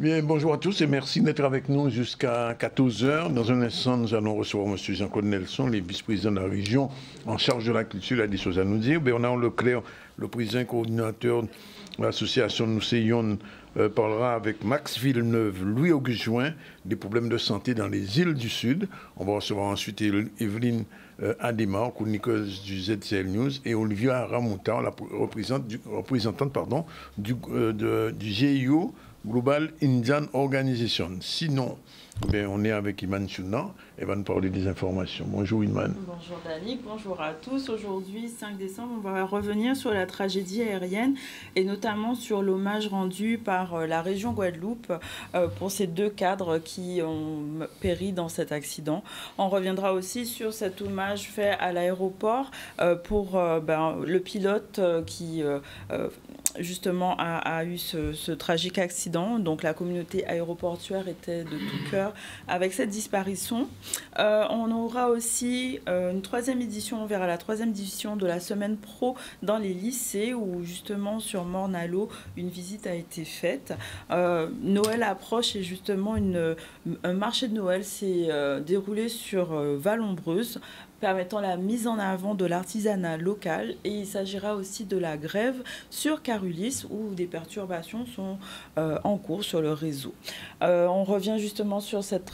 Bien, bonjour à tous et merci d'être avec nous jusqu'à 14 heures. Dans un instant, nous allons recevoir M. Jean-Claude Nelson, le vice-président de la région en charge de la culture. Il a des choses à nous dire. Bernard Leclerc, le président coordinateur de l'association Nous Seyon, parlera avec Max Villeneuve, Louis-Auguste Join, des problèmes de santé dans les îles du Sud. On va recevoir ensuite Evelyne Ademar, chroniqueuse du ZCL News, et Olivia Ramouta, la représentante du GIO, Global Indian Organization. Sinon, on est avec Iman Chouna, elle va nous parler des informations. Bonjour Iman. Bonjour Danick, bonjour à tous. Aujourd'hui, 5 décembre, on va revenir sur la tragédie aérienne et notamment sur l'hommage rendu par la région Guadeloupe pour ces 2 cadres qui ont péri dans cet accident. On reviendra aussi sur cet hommage fait à l'aéroport pour le pilote qui justement a eu ce tragique accident. Donc la communauté aéroportuaire était de tout cœur avec cette disparition. On aura aussi une 3e édition, on verra la 3e édition de la semaine pro dans les lycées où justement sur Morne-à-l'Eau une visite a été faite. Noël approche et justement un marché de Noël s'est déroulé sur Vallombreuse, permettant la mise en avant de l'artisanat local, et il s'agira aussi de la grève sur Carulis où des perturbations sont en cours sur le réseau. On revient justement sur cette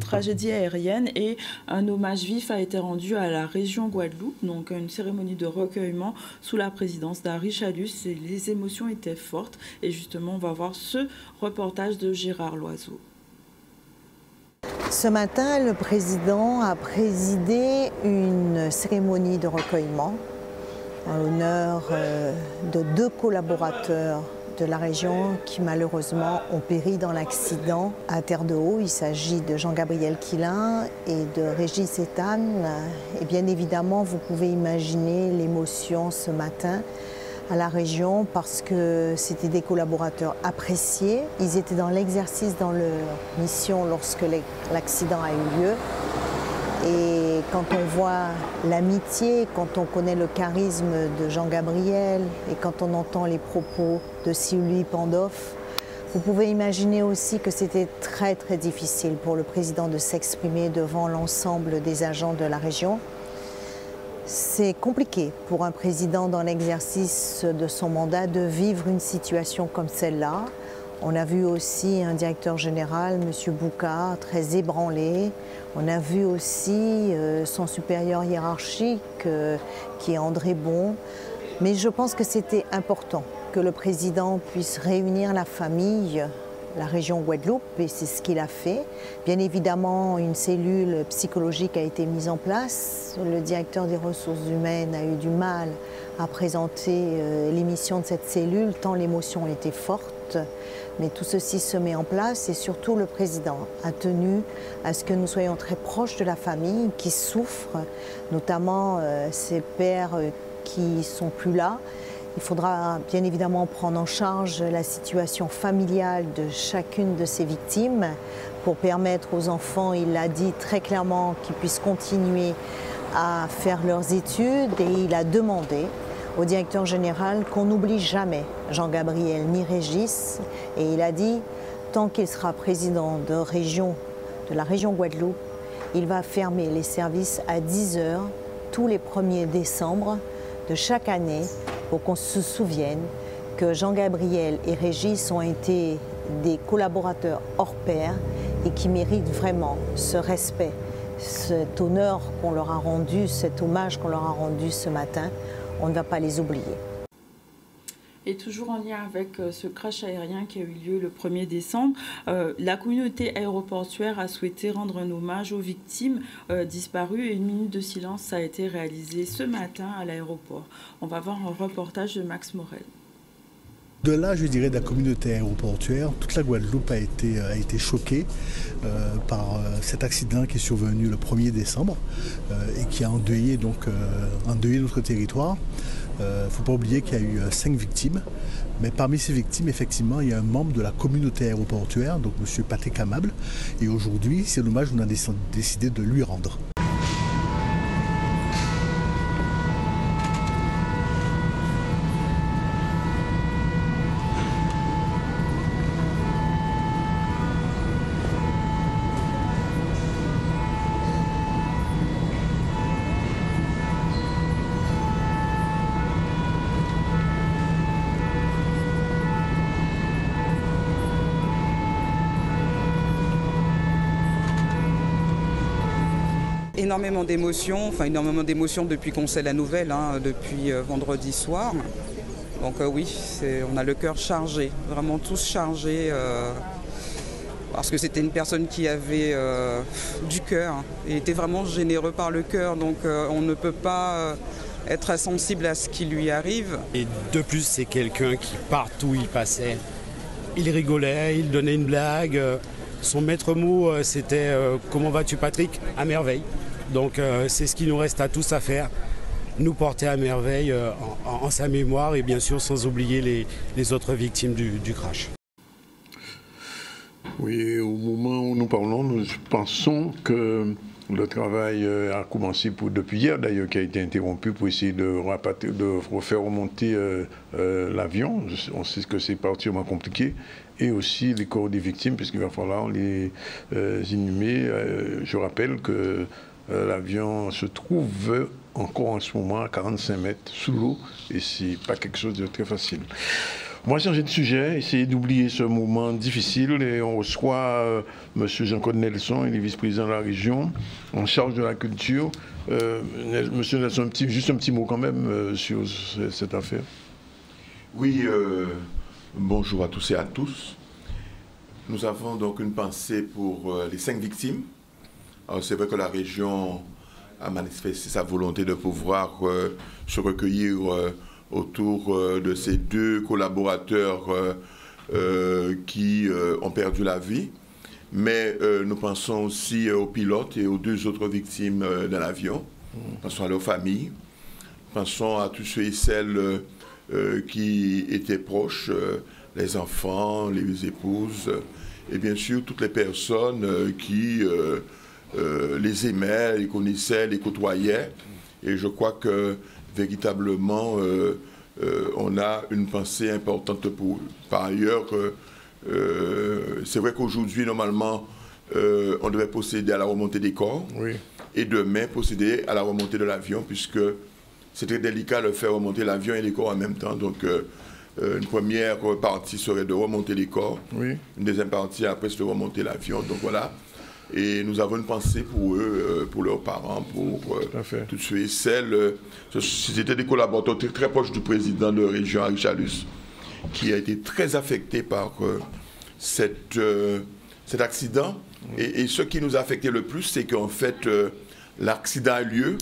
tragédie aérienne et un hommage vif a été rendu à la région Guadeloupe, donc une cérémonie de recueillement sous la présidence d'Henri Chalus, et les émotions étaient fortes et justement on va voir ce reportage de Gérard Loiseau. Ce matin, le président a présidé une cérémonie de recueillement en l'honneur de 2 collaborateurs de la région qui malheureusement ont péri dans l'accident à Terre-de-Haut. Il s'agit de Jean-Gabriel Quilin et de Régis Ethan. Et bien évidemment, vous pouvez imaginer l'émotion ce matin à la région parce que c'était des collaborateurs appréciés. Ils étaient dans l'exercice dans leur mission lorsque l'accident a eu lieu. Et quand on voit l'amitié, quand on connaît le charisme de Jean-Gabriel et quand on entend les propos de Sylvie Pandolf, vous pouvez imaginer aussi que c'était très très difficile pour le président de s'exprimer devant l'ensemble des agents de la région. C'est compliqué pour un président dans l'exercice de son mandat de vivre une situation comme celle-là. On a vu aussi un directeur général, M. Bouka, très ébranlé. On a vu aussi son supérieur hiérarchique, qui est André Bon. Mais je pense que c'était important que le président puisse réunir la famille, la région Guadeloupe, et c'est ce qu'il a fait. Bien évidemment, une cellule psychologique a été mise en place. Le directeur des ressources humaines a eu du mal à présenter l'émission de cette cellule, tant l'émotion était forte. Mais tout ceci se met en place et surtout le président a tenu à ce que nous soyons très proches de la famille qui souffre, notamment ces pères qui ne sont plus là. Il faudra bien évidemment prendre en charge la situation familiale de chacune de ces victimes pour permettre aux enfants, il l'a dit très clairement, qu'ils puissent continuer à faire leurs études, et il a demandé au directeur général qu'on n'oublie jamais Jean-Gabriel ni Régis, et il a dit tant qu'il sera président de la région Guadeloupe, il va fermer les services à 10 h tous les 1er décembre de chaque année pour qu'on se souvienne que Jean-Gabriel et Régis ont été des collaborateurs hors pair et qui méritent vraiment ce respect, cet honneur qu'on leur a rendu, cet hommage qu'on leur a rendu ce matin. On ne va pas les oublier. Et toujours en lien avec ce crash aérien qui a eu lieu le 1er décembre, la communauté aéroportuaire a souhaité rendre un hommage aux victimes disparues et une minute de silence a été réalisée ce matin à l'aéroport. On va voir un reportage de Max Morel. De là, je dirais, de la communauté aéroportuaire, toute la Guadeloupe a été choquée par cet accident qui est survenu le 1er décembre et qui a endeuillé notre territoire. Il ne faut pas oublier qu'il y a eu 5 victimes, mais parmi ces victimes, effectivement, il y a un membre de la communauté aéroportuaire, donc M. Patrick Amable, et aujourd'hui, c'est l'hommage qu'on a décidé de lui rendre. énormément d'émotions, depuis qu'on sait la nouvelle, hein, depuis vendredi soir. Donc oui, on a le cœur chargé, vraiment tous chargés, parce que c'était une personne qui avait du cœur, il était vraiment généreux par le cœur, donc on ne peut pas être insensible à ce qui lui arrive. Et de plus, c'est quelqu'un qui, partout où il passait, il rigolait, il donnait une blague. Son maître mot, c'était « Comment vas-tu Patrick ?» À merveille. Donc c'est ce qu'il nous reste à tous à faire, nous porter à merveille en sa mémoire et bien sûr sans oublier les autres victimes du crash. Oui, au moment où nous parlons, nous pensons que le travail a commencé depuis hier d'ailleurs, qui a été interrompu pour essayer de refaire remonter l'avion. On sait que c'est particulièrement compliqué. Et aussi les corps des victimes, puisqu'il va falloir les inhumer. Je rappelle que l'avion se trouve encore en ce moment à 45 mètres sous l'eau, et c'est pas quelque chose de très facile. Moi, changer de sujet, essayer d'oublier ce moment difficile, et on reçoit M. Jean-Claude Nelson, il est vice-président de la région, en charge de la culture. Monsieur Nelson, juste un petit mot quand même sur cette affaire. Oui, bonjour à tous et à tous. Nous avons donc une pensée pour les 5 victimes. C'est vrai que la région a manifesté sa volonté de pouvoir se recueillir autour de ces 2 collaborateurs qui ont perdu la vie. Mais nous pensons aussi aux pilotes et aux 2 autres victimes de l'avion. Pensons à leurs familles. Pensons à tous ceux et celles qui étaient proches, les enfants, les épouses, et bien sûr toutes les personnes qui les aimaient, les connaissaient, les côtoyaient. Et je crois que véritablement on a une pensée importante pour eux. Par ailleurs, c'est vrai qu'aujourd'hui, normalement, on devait procéder à la remontée des corps, oui, et demain procéder à la remontée de l'avion, puisque c'est très délicat de faire remonter l'avion et les corps en même temps. Donc, une première partie serait de remonter les corps, oui, une deuxième partie après c'est de remonter l'avion. Donc voilà. Et nous avons une pensée pour eux, pour leurs parents, pour tous ceux et celles. C'était des collaborateurs très proches du président de région, Richalus, qui a été très affecté par cet accident. Et ce qui nous a affecté le plus, c'est qu'en fait, l'accident a lieu,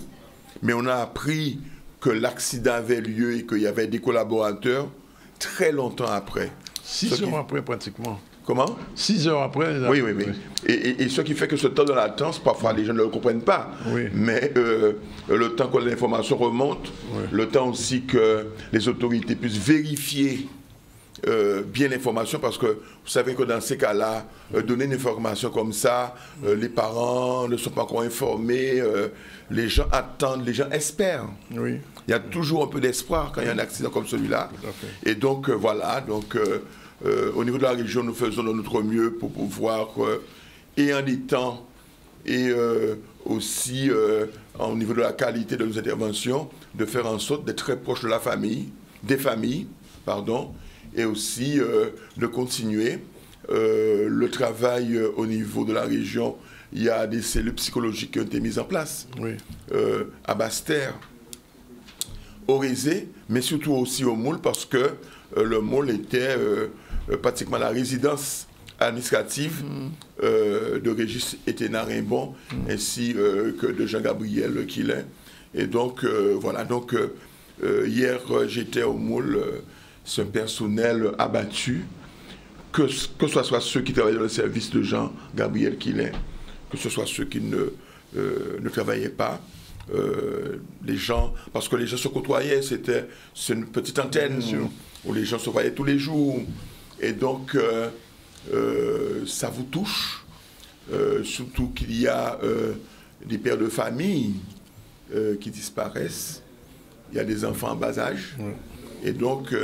mais on a appris que l'accident avait lieu et qu'il y avait des collaborateurs très longtemps après. 6 heures après, pratiquement. Comment? 6 heures après. Oui, oui, oui. Et ce qui fait que ce temps de latence, parfois les gens ne le comprennent pas. Oui. Mais le temps que l'information remonte, oui, le temps aussi que les autorités puissent vérifier bien l'information, parce que vous savez que dans ces cas-là, donner une information comme ça, les parents ne sont pas encore informés, les gens attendent, les gens espèrent. Oui. Il y a toujours un peu d'espoir quand il y a un accident comme celui-là. Et donc voilà, donc au niveau de la région, nous faisons de notre mieux pour pouvoir, et en des temps, et aussi au niveau de la qualité de nos interventions, de faire en sorte d'être très proche de la famille, des familles, pardon, et aussi de continuer le travail au niveau de la région. Il y a des cellules psychologiques qui ont été mises en place, oui, à Basse-Terre, au Rézé, mais surtout aussi au Moule, parce que le Moule était pratiquement la résidence administrative de Régis Éténard-Rimbon, ainsi que de Jean-Gabriel Quilin. Et donc, voilà, donc hier j'étais au Moule, c'est un personnel abattu, que ce soit ceux qui travaillaient dans le service de Jean-Gabriel Quilin, que ce soit ceux qui ne travaillaient pas. Les gens, parce que les gens se côtoyaient, c'est une petite antenne où les gens se voyaient tous les jours. Et donc, ça vous touche, surtout qu'il y a des pères de famille qui disparaissent. Il y a des enfants en bas âge. Et donc,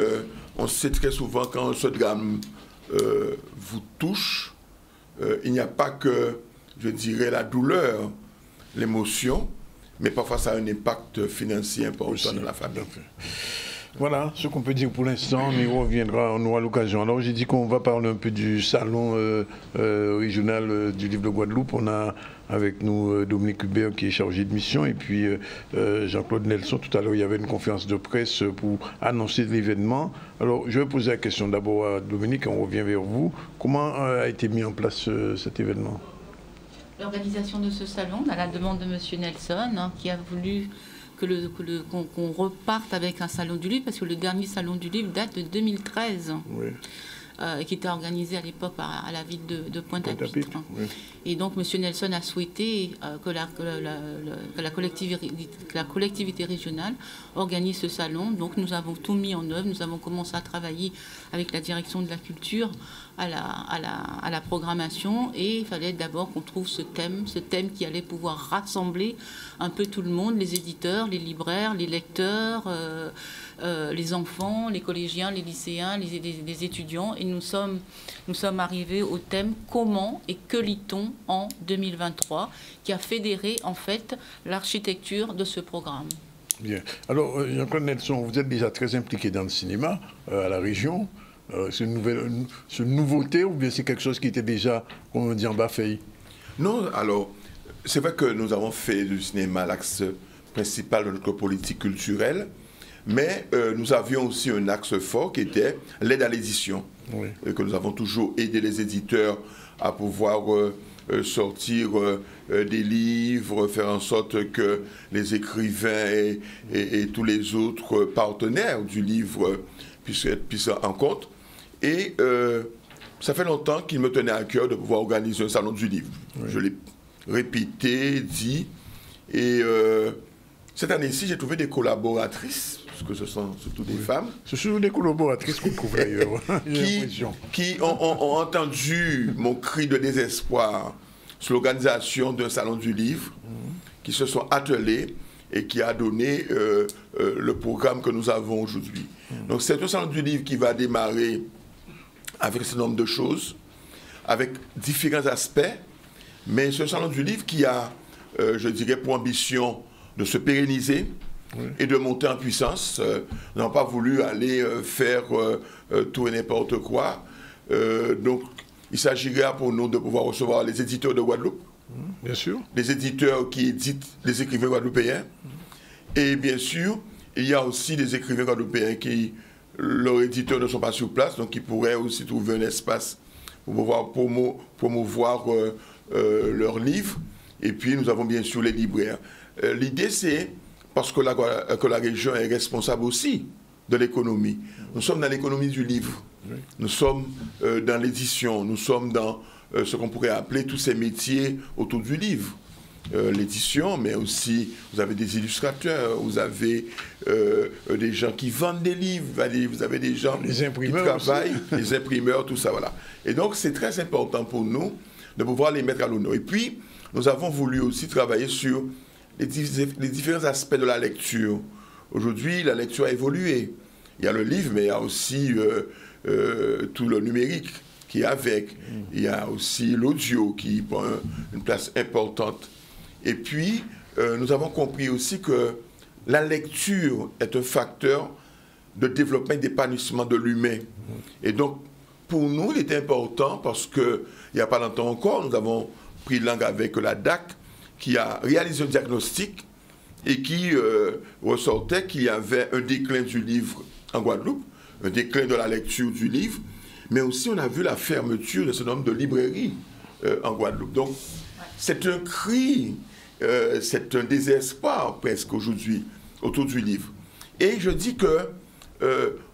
on sait très souvent quand ce drame vous touche, il n'y a pas que, je dirais, la douleur, l'émotion, mais parfois ça a un impact financier important dans la famille. Voilà ce qu'on peut dire pour l'instant. On y reviendra, on aura l'occasion. Alors j'ai dit qu'on va parler un peu du salon régional du livre de Guadeloupe. On a avec nous Dominique Hubert qui est chargé de mission et puis Jean-Claude Nelson. Tout à l'heure il y avait une conférence de presse pour annoncer l'événement. Alors je vais poser la question d'abord à Dominique, on revient vers vous. Comment a été mis en place cet événement? L'organisation de ce salon, à la demande de M. Nelson, qui a voulu qu'on reparte avec un salon du livre, parce que le dernier salon du livre date de 2013, oui. Qui était organisé à l'époque à la ville de Pointe-à-Pitre. Oui. Et donc M. Nelson a souhaité que la collectivité régionale organise ce salon. Donc nous avons tout mis en œuvre, nous avons commencé à travailler avec la direction de la culture à la programmation, et il fallait d'abord qu'on trouve ce thème qui allait pouvoir rassembler un peu tout le monde, les éditeurs, les libraires, les lecteurs, les enfants, les collégiens, les lycéens, les étudiants, et nous sommes arrivés au thème « Comment et que lit-on en 2023 ?» qui a fédéré en fait l'architecture de ce programme. Bien. Alors, Jean-Claude Nelson, vous êtes déjà très impliqué dans le cinéma à la région. C'est une nouveauté ou bien c'est quelque chose qui était déjà, on dit, en bas-fait? Non, alors, c'est vrai que nous avons fait du cinéma l'axe principal de notre politique culturelle, mais nous avions aussi un axe fort qui était l'aide à l'édition. Oui. Que nous avons toujours aidé les éditeurs à pouvoir sortir des livres, faire en sorte que les écrivains et tous les autres partenaires du livre puissent être pris en compte. Et ça fait longtemps qu'il me tenait à cœur de pouvoir organiser un salon du livre. Oui. Je l'ai répété, dit. Et cette année-ci, j'ai trouvé des collaboratrices, parce que ce sont surtout des femmes. Ce sont des collaboratrices qu'on trouve d'ailleurs. qui ont entendu mon cri de désespoir sur l'organisation d'un salon du livre, qui se sont attelées et qui a donné le programme que nous avons aujourd'hui. Donc c'est un salon du livre qui va démarrer avec un certain nombre de choses, avec différents aspects, mais c'est un salon du livre qui a, je dirais, pour ambition de se pérenniser, oui, et de monter en puissance. Nous n'avons pas voulu aller faire tout et n'importe quoi. Donc il s'agira pour nous de pouvoir recevoir les éditeurs de Guadeloupe, bien sûr, les éditeurs qui éditent les écrivains guadeloupéens, et bien sûr, il y a aussi des écrivains guadeloupéens qui, leurs éditeurs ne sont pas sur place, donc ils pourraient aussi trouver un espace pour pouvoir promouvoir leurs livres. Et puis nous avons bien sûr les libraires. L'idée c'est, parce que la région est responsable aussi de l'économie. Nous sommes dans l'économie du livre, oui, nous sommes dans l'édition, nous sommes dans ce qu'on pourrait appeler tous ces métiers autour du livre. L'édition, mais aussi vous avez des illustrateurs, vous avez des gens qui vendent des livres, vous avez des gens qui travaillent, les imprimeurs, tout ça, voilà. Et donc c'est très important pour nous de pouvoir les mettre à l'honneur. Et puis nous avons voulu aussi travailler sur les différents aspects de la lecture. Aujourd'hui, la lecture a évolué. Il y a le livre, mais il y a aussi tout le numérique qui est avec. Il y a aussi l'audio qui prend une place importante. Et puis, nous avons compris aussi que la lecture est un facteur de développement et d'épanouissement de l'humain. Et donc, pour nous, il était important parce qu'il n'y a pas longtemps encore, nous avons pris langue avec la DAC qui a réalisé un diagnostic et qui ressortait qu'il y avait un déclin du livre en Guadeloupe, un déclin de la lecture du livre, mais aussi on a vu la fermeture de ce nombre de librairies en Guadeloupe. Donc, c'est un cri, c'est un désespoir presque aujourd'hui autour du livre. Et je dis que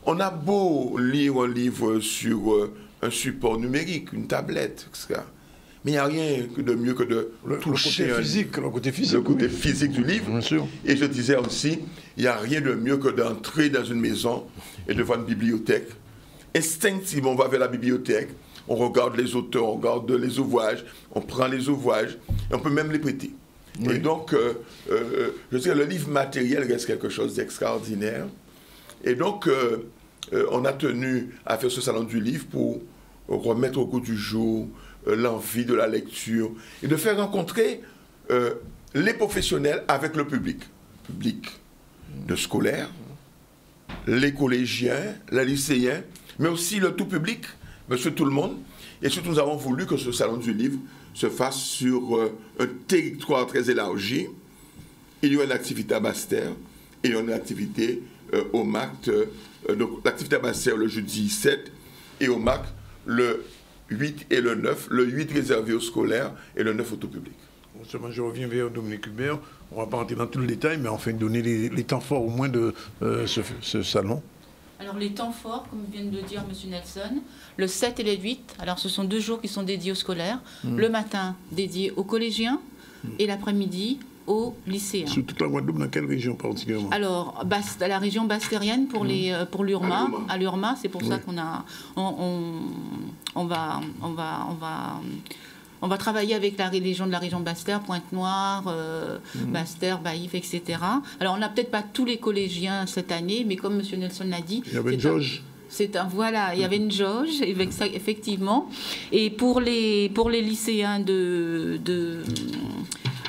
on a beau lire un livre sur un support numérique, une tablette, etc. Mais il n'y a rien de mieux que de toucher le côté physique du livre. Bien sûr. Et je disais aussi, il n'y a rien de mieux que d'entrer dans une maison et de voir une bibliothèque. Instinctivement, on va vers la bibliothèque, on regarde les auteurs, on regarde les ouvrages, on prend les ouvrages, et on peut même les prêter. Oui. Et donc, je dirais, le livre matériel reste quelque chose d'extraordinaire. Et donc, on a tenu à faire ce salon du livre pour remettre au goût du jour l'envie de la lecture et de faire rencontrer les professionnels avec le public de scolaires, les collégiens, les lycéens, mais aussi le tout public, monsieur tout le monde. Et surtout, nous avons voulu que ce salon du livre se fasse sur un territoire très élargi. Il y aura une activité à Basse-Terre et il y aura une activité au MAC. Donc l'activité à Basse-Terre le jeudi 7 et au MAC le 8 et le 9. Le 8 réservé aux scolaires et le 9 au tout public. Je reviens vers Dominique Hubert. On ne va pas rentrer dans tout le détail, mais enfin donner les temps forts au moins de ce salon. Alors les temps forts, comme vient de dire M. Nelson, le 7 et le 8, alors ce sont 2 jours qui sont dédiés aux scolaires. Le matin dédié aux collégiens et l'après-midi aux lycéens. Sur toute la Guadeloupe, dans quelle région particulièrement? Alors, la région basse-terrienne pour l'URMA. À l'URMA, c'est pour ça qu'on a... On va travailler avec les gens de la région Basse-Terre, Pointe-Noire, Basse-Terre, Baïf, etc. Alors, on n'a peut-être pas tous les collégiens cette année, mais comme M. Nelson l'a dit... Il y avait une jauge. Voilà, il y avait une jauge, effectivement. Et pour les lycéens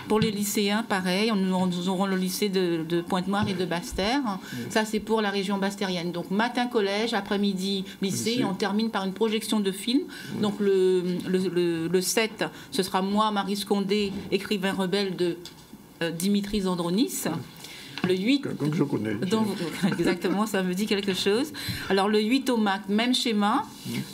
pour les lycéens, pareil, nous aurons le lycée de Pointe-Noire et de Basse-Terre. Ça, c'est pour la région basse-terrienne. Donc, matin, collège, après-midi, lycée, et on termine par une projection de film. Donc, le 7, ce sera moi, Marie Scondé, écrivain rebelle de Dimitri Zandronis. Le 8, comme je connais. Donc, exactement, ça me dit quelque chose. Alors, le 8 au MAC, même schéma.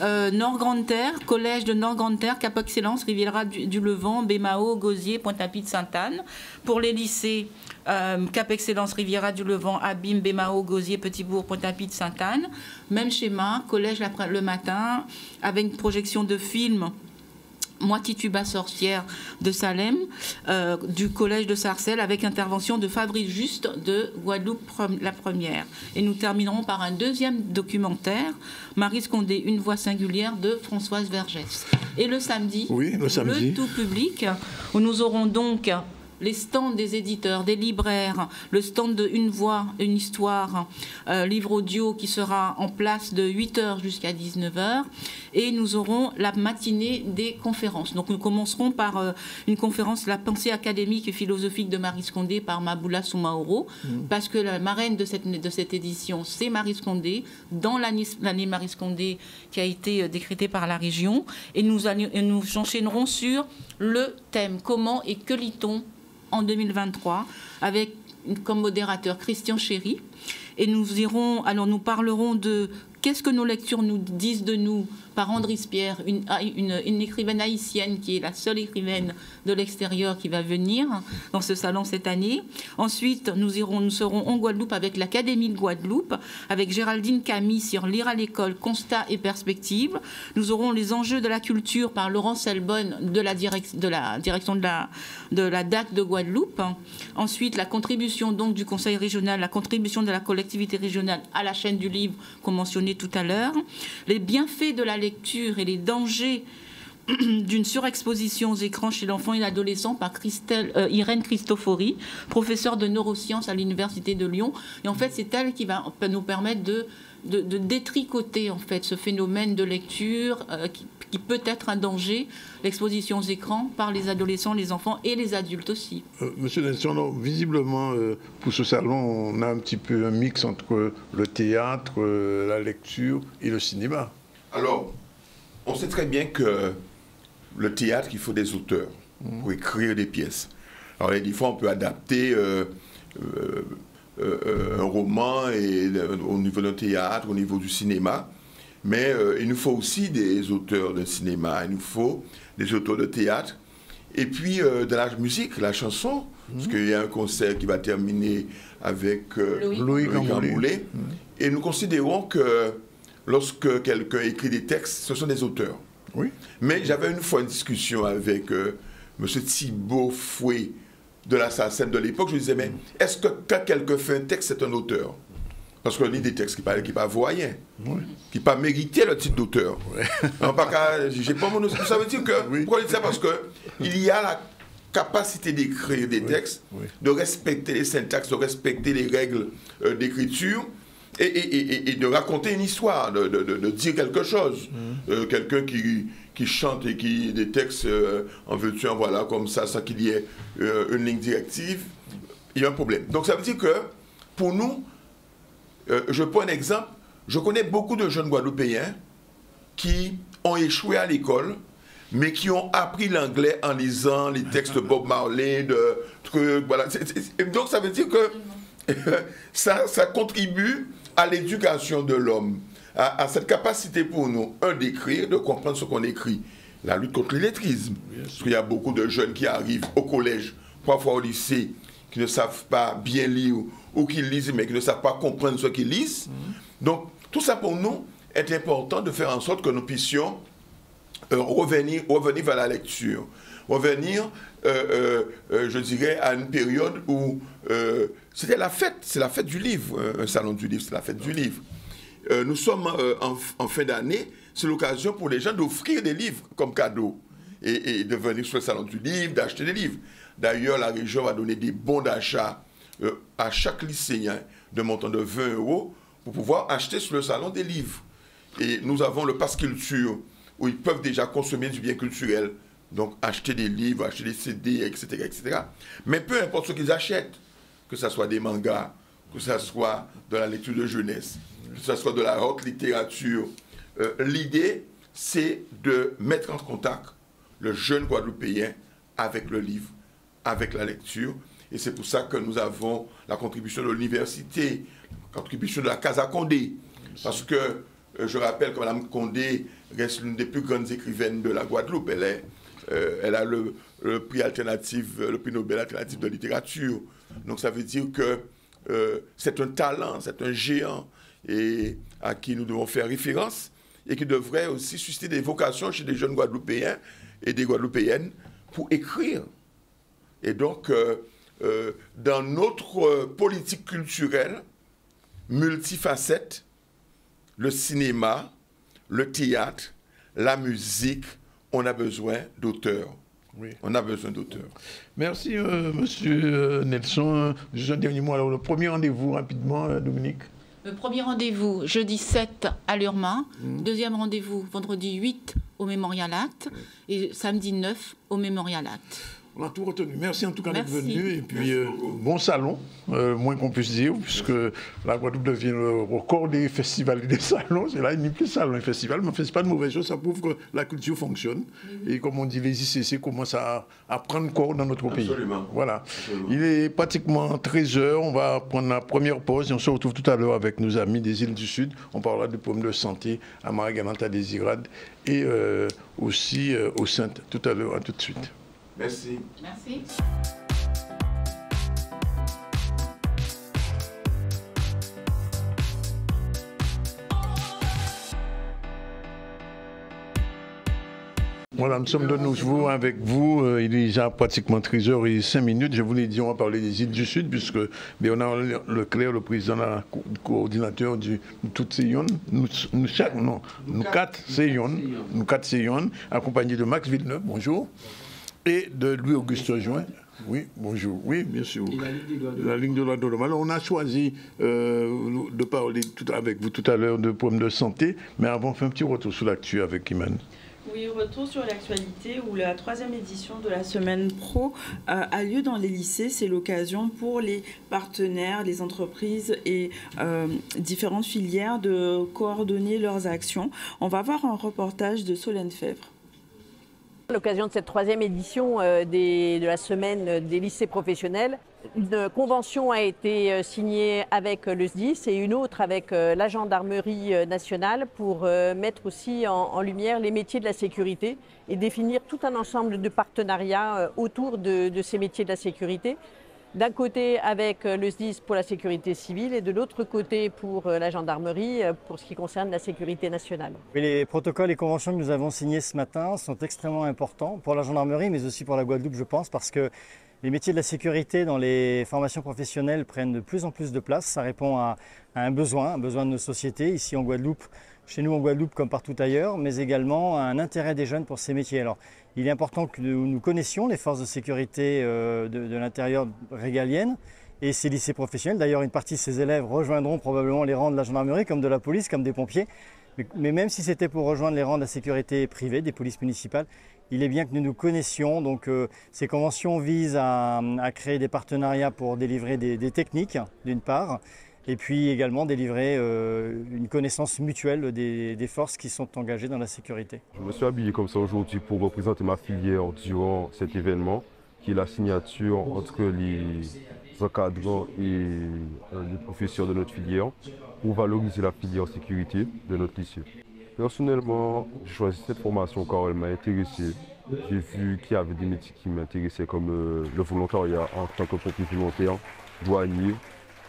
Nord-Grande-Terre, collège de Nord-Grande-Terre, Cap Excellence, Riviera du Levant, Bémao, Gosier, Pointe-à-Pitre, Sainte-Anne. Pour les lycées, Cap Excellence, Riviera du Levant, Abîme, Bémao, Gosier, Petit-Bourg, Pointe-à-Pitre, Sainte-Anne. Même schéma, collège le matin, avec une projection de film. Moi, Tituba sorcière de Salem, du collège de Sarcelles, avec intervention de Fabrice Juste de Guadeloupe la première. Et nous terminerons par un deuxième documentaire, Marie Scondé, une voix singulière de Françoise Vergès. Et le samedi, le tout public, où nous aurons donc les stands des éditeurs, des libraires, le stand de Une voix, une histoire, livre audio qui sera en place de 8h jusqu'à 19h. Et nous auront la matinée des conférences. Donc nous commencerons par une conférence, la pensée académique et philosophique de Marie Scondé par Maboula Soumaoro, parce que la marraine de cette édition, c'est Marie Scondé, dans l'année Marie Scondé qui a été décrétée par la région. Et nous enchaînerons sur le thème « Comment et que lit-on » en 2023, avec comme modérateur Christian Chéry. Et nous parlerons de qu'est-ce que nos lectures nous disent de nous par Andris Pierre, une écrivaine haïtienne qui est la seule écrivaine de l'extérieur qui va venir dans ce salon cette année. Ensuite, nous serons en Guadeloupe avec l'Académie de Guadeloupe, avec Géraldine Camille sur Lire à l'école, constat et perspective. Nous aurons les enjeux de la culture par Laurent Selbonne de la direction de la DAC de Guadeloupe. Ensuite, la contribution donc du Conseil régional, la contribution de la collectivité régionale à la chaîne du livre qu'on mentionnait tout à l'heure. Les bienfaits de la lecture et les dangers d'une surexposition aux écrans chez l'enfant et l'adolescent par Irène Cristofori, professeure de neurosciences à l'Université de Lyon. Et en fait, c'est elle qui va nous permettre de détricoter en fait, ce phénomène de lecture qui peut être un danger, l'exposition aux écrans par les adolescents, les enfants et les adultes aussi. Monsieur Nelson, visiblement, pour ce salon, on a un petit peu un mix entre le théâtre, la lecture et le cinéma. Alors, on sait très bien que le théâtre, il faut des auteurs pour écrire des pièces. Alors, des fois, on peut adapter un roman au niveau d'un théâtre, au niveau du cinéma, mais il nous faut aussi des auteurs de cinéma, il nous faut des auteurs de théâtre, et puis de la musique, la chanson, parce qu'il y a un concert qui va terminer avec Louis Gamboulet, et nous considérons que lorsque quelqu'un écrit des textes, ce sont des auteurs. Oui. Mais j'avais une fois une discussion avec M. Thibault Fouet de la SACEM de l'époque. Je lui disais, mais est-ce que quand quelqu'un fait un texte, c'est un auteur? Parce qu'on lit des textes qui ne pas voyants, qui pas mérité le titre d'auteur. J'ai pas mon... Ça veut dire que... Pourquoi je dis ça? Parce qu'il y a la capacité d'écrire des textes, de respecter les syntaxes, de respecter les règles d'écriture, et de raconter une histoire, de dire quelque chose. Quelqu'un qui chante et qui des textes en veux-tu, en voilà, comme ça, sans qu'il y ait une ligne directive, il y a un problème. Donc ça veut dire que, pour nous, Je prends un exemple. Je connais beaucoup de jeunes Guadeloupéens qui ont échoué à l'école, mais qui ont appris l'anglais en lisant les textes de Bob Marley, de trucs, voilà. Donc ça veut dire que ça contribue à l'éducation de l'homme, à cette capacité pour nous, d'écrire, de comprendre ce qu'on écrit. La lutte contre l'illettrisme. Parce qu'il y a beaucoup de jeunes qui arrivent au collège, parfois au lycée, qui ne savent pas bien lire, ou qui lisent, mais qui ne savent pas comprendre ce qu'ils lisent. Donc, tout ça pour nous est important de faire en sorte que nous puissions revenir vers la lecture. Revenir, je dirais, à une période où c'était la fête, c'est la fête du livre, un salon du livre, c'est la fête du livre. Nous sommes en fin d'année, c'est l'occasion pour les gens d'offrir des livres comme cadeau et de venir sur le salon du livre, d'acheter des livres. D'ailleurs, la région va donner des bons d'achat à chaque lycéen de montant de 20 € pour pouvoir acheter sur le salon des livres. Et nous avons le Pass Culture, où ils peuvent déjà consommer du bien culturel, donc acheter des livres, acheter des CD, etc., etc. Mais peu importe ce qu'ils achètent, que ce soit des mangas, que ce soit de la lecture de jeunesse, que ce soit de la haute littérature, l'idée, c'est de mettre en contact le jeune Guadeloupéen avec le livre, avec la lecture. Et c'est pour ça que nous avons la contribution de l'université, la contribution de la Casa Condé. Parce que je rappelle que Mme Condé reste l'une des plus grandes écrivaines de la Guadeloupe. Elle a le prix alternatif, le prix Nobel alternatif de littérature. Donc ça veut dire que c'est un talent, c'est un géant et à qui nous devons faire référence et qui devrait aussi susciter des vocations chez des jeunes Guadeloupéens et des Guadeloupéennes pour écrire. Et donc, dans notre politique culturelle multifacette, le cinéma, le théâtre, la musique, on a besoin d'auteurs. Oui. On a besoin d'auteurs. Merci, monsieur Nelson. Juste un dernier mot. Alors, le premier rendez-vous, rapidement, Dominique. Le premier rendez-vous, jeudi 7 à l'Urma. Deuxième rendez-vous, vendredi 8 au Mémorial Act. Et samedi 9 au Mémorial Act. On a tout retenu. Merci en tout cas d'être venu. Et puis, bon salon, moins qu'on puisse dire, puisque la Guadeloupe devient le record des festivals et des salons. C'est là, il n'y a plus de salons et festivals, mais ce n'est pas de mauvaise chose. Ça prouve que la culture fonctionne. Et comme on dit, les ICC commencent à prendre corps dans notre pays. Absolument. Voilà. Absolument. Il est pratiquement 13 h. On va prendre la première pause et on se retrouve tout à l'heure avec nos amis des îles du Sud. On parlera du problème de santé à Marie-Galante, à Désirade et aussi aux Saintes. Tout à l'heure, à tout de suite. Merci. Merci. Voilà, nous sommes de nouveau avec vous. Il est déjà pratiquement 13 h 05. Je vous l'ai dit, on va parler des îles du Sud, puisque Bernard Leclerc, le président, le coordinateur de toutes ces yonnes, nous quatre Seyon, accompagné de Max Villeneuve, bonjour, et de Louis-Auguste Join. Oui, bonjour. Oui, bien sûr. La ligne de droits de l'homme. Alors, on a choisi de parler avec vous tout à l'heure de problèmes de santé, mais avant, on fait un petit retour sur l'actu avec Iman. Oui, retour sur l'actualité où la 3e édition de la Semaine Pro a lieu dans les lycées. C'est l'occasion pour les partenaires, les entreprises et différentes filières de coordonner leurs actions. On va voir un reportage de Solène Fèvre. À l'occasion de cette 3e édition de la semaine des lycées professionnels, une convention a été signée avec le SDIS et une autre avec la gendarmerie nationale pour mettre aussi en lumière les métiers de la sécurité et définir tout un ensemble de partenariats autour de ces métiers de la sécurité. D'un côté avec le SDIS pour la sécurité civile et de l'autre côté pour la gendarmerie pour ce qui concerne la sécurité nationale. Les protocoles et conventions que nous avons signés ce matin sont extrêmement importants pour la gendarmerie mais aussi pour la Guadeloupe, je pense, parce que les métiers de la sécurité dans les formations professionnelles prennent de plus en plus de place. Ça répond à un besoin de nos sociétés ici en Guadeloupe, chez nous en Guadeloupe comme partout ailleurs, mais également à un intérêt des jeunes pour ces métiers. Alors, il est important que nous connaissions les forces de sécurité de l'intérieur régalienne et ces lycées professionnels. D'ailleurs, une partie de ces élèves rejoindront probablement les rangs de la gendarmerie, comme de la police, comme des pompiers. Mais même si c'était pour rejoindre les rangs de la sécurité privée, des polices municipales, il est bien que nous nous connaissions. Donc, ces conventions visent à créer des partenariats pour délivrer des techniques, d'une part, et puis également délivrer une connaissance mutuelle des forces qui sont engagées dans la sécurité. Je me suis habillé comme ça aujourd'hui pour représenter ma filière durant cet événement, qui est la signature entre les encadrants et les professeurs de notre filière pour valoriser la filière sécurité de notre lycée. Personnellement, j'ai choisi cette formation car elle m'a intéressé. J'ai vu qu'il y avait des métiers qui m'intéressaient comme le volontariat en tant que pompier volontaire, douanier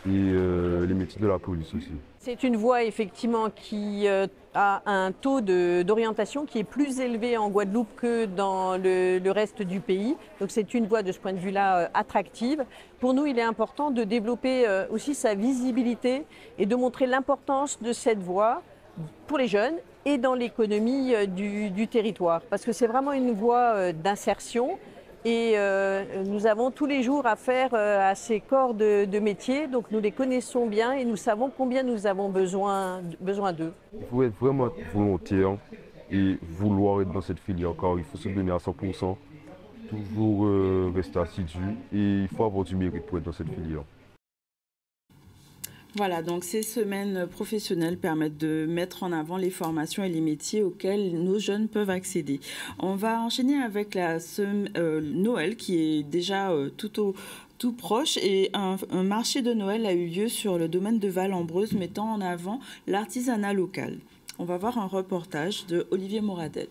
et les métiers de la police aussi. C'est une voie effectivement qui a un taux d'orientation qui est plus élevé en Guadeloupe que dans le reste du pays. Donc c'est une voie de ce point de vue-là attractive. Pour nous, il est important de développer aussi sa visibilité et de montrer l'importance de cette voie pour les jeunes et dans l'économie du territoire. Parce que c'est vraiment une voie d'insertion. Et nous avons tous les jours affaire à ces corps de métier, donc nous les connaissons bien et nous savons combien nous avons besoin d'eux. Il faut être vraiment volontaire et vouloir être dans cette filière car il faut se donner à 100%, toujours rester assidu et il faut avoir du mérite pour être dans cette filière. Voilà, donc ces semaines professionnelles permettent de mettre en avant les formations et les métiers auxquels nos jeunes peuvent accéder. On va enchaîner avec Noël qui est déjà tout proche et un marché de Noël a eu lieu sur le domaine de Val-en-Breuse mettant en avant l'artisanat local. On va voir un reportage de Olivier Moradel.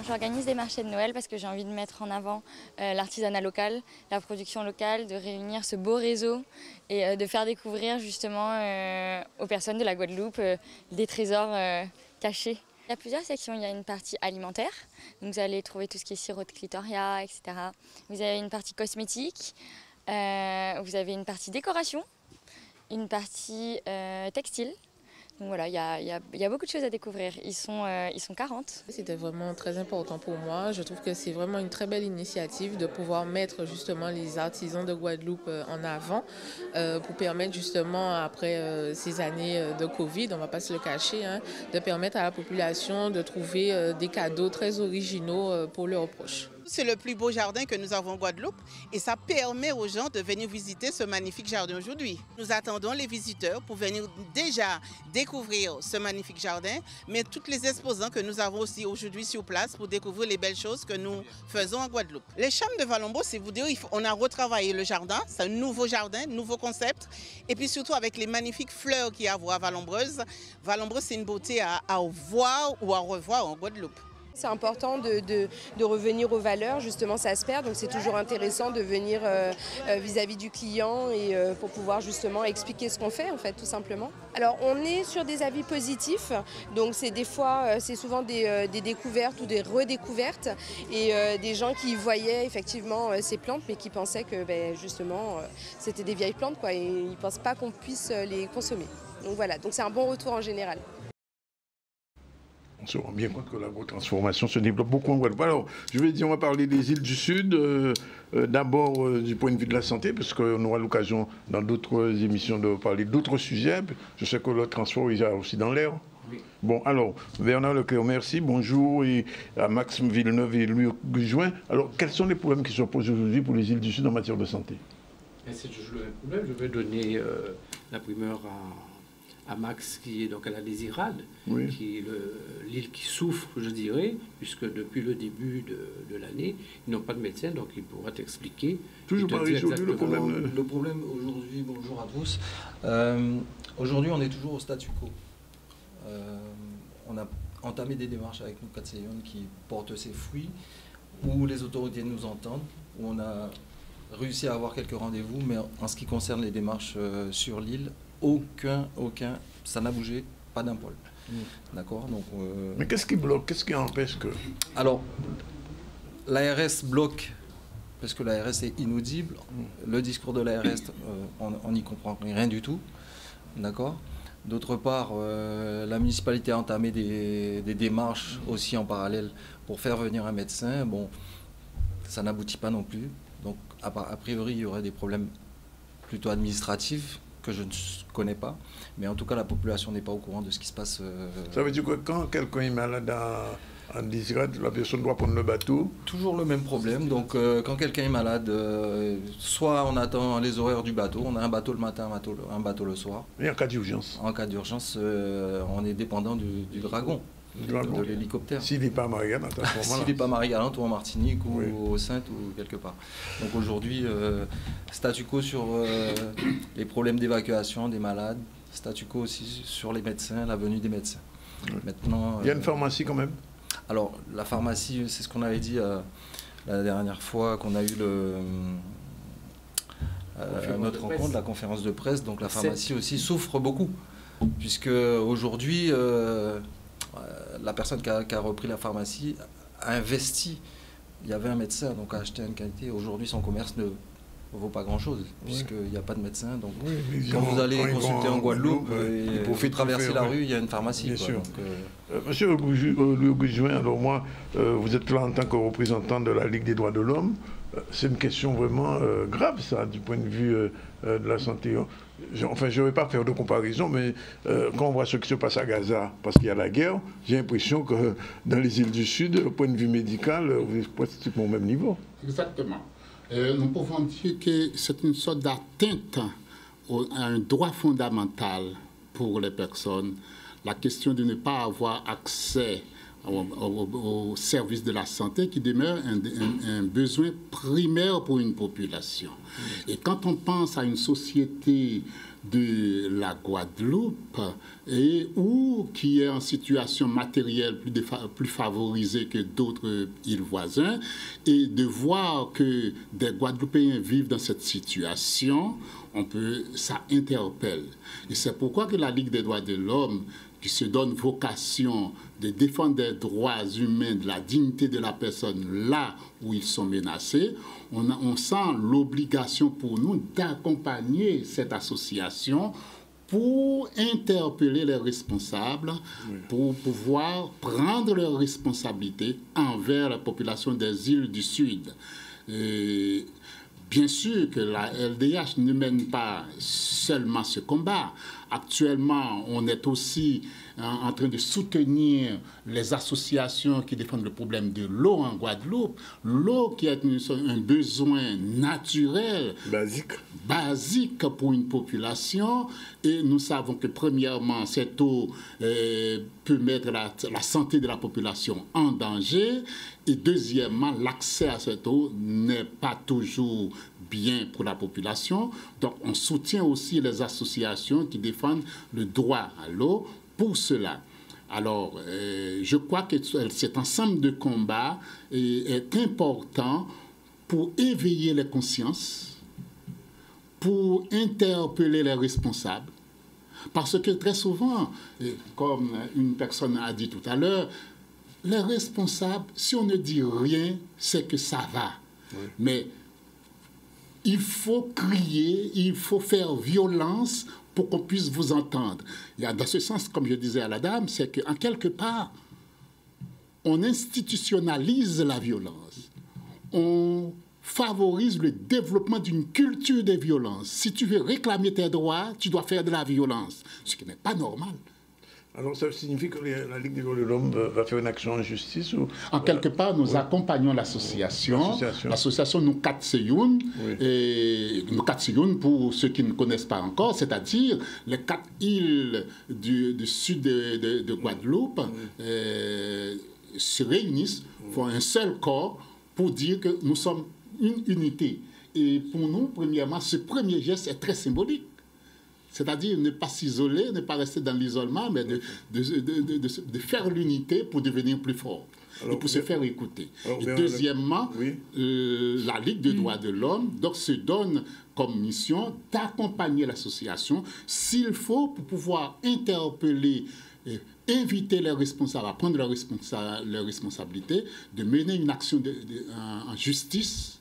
J'organise des marchés de Noël parce que j'ai envie de mettre en avant l'artisanat local, la production locale, de réunir ce beau réseau et de faire découvrir justement aux personnes de la Guadeloupe des trésors cachés. Il y a plusieurs sections, il y a une partie alimentaire, donc vous allez trouver tout ce qui est sirop de clitoria, etc. Vous avez une partie cosmétique, vous avez une partie décoration, une partie textile. Donc voilà, il y a beaucoup de choses à découvrir. Ils sont 40. C'était vraiment très important pour moi. Je trouve que c'est vraiment une très belle initiative de pouvoir mettre justement les artisans de Guadeloupe en avant pour permettre justement, après ces années de Covid, on ne va pas se le cacher, hein, de permettre à la population de trouver des cadeaux très originaux pour leurs proches. C'est le plus beau jardin que nous avons en Guadeloupe et ça permet aux gens de venir visiter ce magnifique jardin aujourd'hui. Nous attendons les visiteurs pour venir déjà découvrir ce magnifique jardin, mais tous les exposants que nous avons aussi aujourd'hui sur place pour découvrir les belles choses que nous faisons en Guadeloupe. Les chambres de Val-en-Breuse, c'est vous dire, on a retravaillé le jardin, c'est un nouveau jardin, nouveau concept, et puis surtout avec les magnifiques fleurs qu'il y a à voir à Val-en-Breuse. Val-en-Breuse, c'est une beauté à voir ou à revoir en Guadeloupe. C'est important de revenir aux valeurs, justement ça se perd, donc c'est toujours intéressant de venir vis-à-vis du client et pour pouvoir justement expliquer ce qu'on fait en fait tout simplement. Alors on est sur des avis positifs, donc c'est des fois, c'est souvent des découvertes ou des redécouvertes et des gens qui voyaient effectivement ces plantes mais qui pensaient que justement c'était des vieilles plantes quoi, et ils ne pensent pas qu'on puisse les consommer. Donc voilà, donc c'est un bon retour en général. On se rend bien compte que l'agro-transformation se développe beaucoup en Guadeloupe. Alors, je vais dire, on va parler des îles du Sud, d'abord du point de vue de la santé, parce qu'on aura l'occasion dans d'autres émissions de parler d'autres sujets. Je sais que le transport, il y a aussi dans l'air. Oui. Bon, alors, Bernard Leclerc, merci, bonjour, et à Max Villeneuve et Louis Goujoin. Alors, quels sont les problèmes qui se posent aujourd'hui pour les îles du Sud en matière de santé? C'est toujours le même problème. Je vais donner la primeur à Max qui est donc à la Désirade, oui, qui est l'île qui souffre, je dirais, puisque depuis le début de l'année, ils n'ont pas de médecin, donc il pourra t'expliquer. Toujours pas résolu le problème. Le problème aujourd'hui, bonjour à tous, aujourd'hui on est toujours au statu quo. On a entamé des démarches avec nous, Katseyon, qui portent ses fruits, où les autorités nous entendent, où on a réussi à avoir quelques rendez-vous, mais en ce qui concerne les démarches sur l'île, aucun, ça n'a bougé, pas d'un poil. D'accord, donc. Mais qu'est-ce qui bloque, qu'est-ce qui empêche que. Alors, l'ARS bloque parce que l'ARS est inaudible. Le discours de l'ARS, on n'y comprend rien du tout. D'accord. D'autre part, la municipalité a entamé des démarches aussi en parallèle pour faire venir un médecin. Bon, ça n'aboutit pas non plus. Donc, a priori, il y aurait des problèmes plutôt administratifs que je ne connais pas, mais en tout cas la population n'est pas au courant de ce qui se passe. Ça veut dire que quand quelqu'un est malade En disgrade, la personne doit prendre le bateau. Toujours le même problème. Donc, quand quelqu'un est malade, soit on attend les horaires du bateau, on a un bateau le matin, un bateau le soir. Et en cas d'urgence? En cas d'urgence, on est dépendant du dragon. De l'hélicoptère. S'il n'est pas à Marie-Galante, à ce moment-là. S'il n'est pas à Marie-Galante ou en Martinique ou au Sainte ou quelque part. Donc aujourd'hui, statu quo sur les problèmes d'évacuation des malades, statu quo aussi sur les médecins, la venue des médecins. Maintenant, il y a une pharmacie quand même? Alors la pharmacie, c'est ce qu'on avait dit la dernière fois qu'on a eu notre rencontre, la conférence de presse. Donc la pharmacie aussi souffre beaucoup, puisque aujourd'hui la personne qui a repris la pharmacie a investi. Il y avait un médecin, donc a acheté une qualité. Aujourd'hui, son commerce ne vaut pas grand-chose, puisqu'il n'y a pas de médecin. Donc, quand vous allez consulter en Guadeloupe, il faut traverser la rue, il y a une pharmacie. Bien quoi, sûr. donc, Monsieur Augustin, alors moi, vous êtes là en tant que représentant de la Ligue des droits de l'homme. C'est une question vraiment grave, ça, du point de vue de la santé. Enfin, je ne vais pas faire de comparaison, mais quand on voit ce qui se passe à Gaza, parce qu'il y a la guerre, j'ai l'impression que dans les îles du Sud, au point de vue médical, vous êtes pratiquement au même niveau. Exactement. Nous pouvons dire que c'est une sorte d'atteinte à un droit fondamental pour les personnes. La question de ne pas avoir accès au service de la santé qui demeure un besoin primaire pour une population. Et quand on pense à une société de la Guadeloupe qui est en situation matérielle plus favorisée que d'autres îles voisines, et de voir que des Guadeloupéens vivent dans cette situation, ça interpelle. Et c'est pourquoi que la Ligue des droits de l'homme, qui se donne vocation de défendre des droits humains, de la dignité de la personne là où ils sont menacés, on sent l'obligation pour nous d'accompagner cette association pour interpeller les responsables, pour pouvoir prendre leurs responsabilités envers la population des îles du Sud. Et bien sûr que la LDH ne mène pas seulement ce combat. Actuellement, on est aussi en train de soutenir les associations qui défendent le problème de l'eau en Guadeloupe. L'eau qui est un besoin naturel, basique pour une population. Et nous savons que premièrement, cette eau peut mettre la santé de la population en danger. Et deuxièmement, l'accès à cette eau n'est pas toujours bien pour la population. Donc on soutient aussi les associations qui défendent le droit à l'eau pour cela. Alors, je crois que cet ensemble de combats est important pour éveiller les consciences, pour interpeller les responsables. Parce que très souvent, comme une personne a dit tout à l'heure, les responsables, si on ne dit rien, c'est que ça va. Oui. Mais il faut crier, il faut faire violence pour qu'on puisse vous entendre. Il y a, dans ce sens, comme je disais à la dame, c'est qu'en quelque part, on institutionnalise la violence. On favorise le développement d'une culture de violence. Si tu veux réclamer tes droits, tu dois faire de la violence, ce qui n'est pas normal. Alors ça signifie que la Ligue des droits de l'homme va faire une action en justice ou... En quelque part, nous accompagnons l'association. L'association Nukat-Seyoun. Et Nukat-Seyoun, pour ceux qui ne connaissent pas encore, c'est-à-dire les 4 îles du sud de Guadeloupe se réunissent, font un seul corps pour dire que nous sommes une unité. Et pour nous, premièrement, ce premier geste est très symbolique. C'est-à-dire ne pas s'isoler, ne pas rester dans l'isolement, mais de faire l'unité pour devenir plus fort. Et pour se faire écouter. Et deuxièmement, la Ligue des droits de l'homme se donne comme mission d'accompagner l'association, s'il faut, pour pouvoir interpeller, inviter les responsables à prendre leurs responsabilités, de mener une action en justice.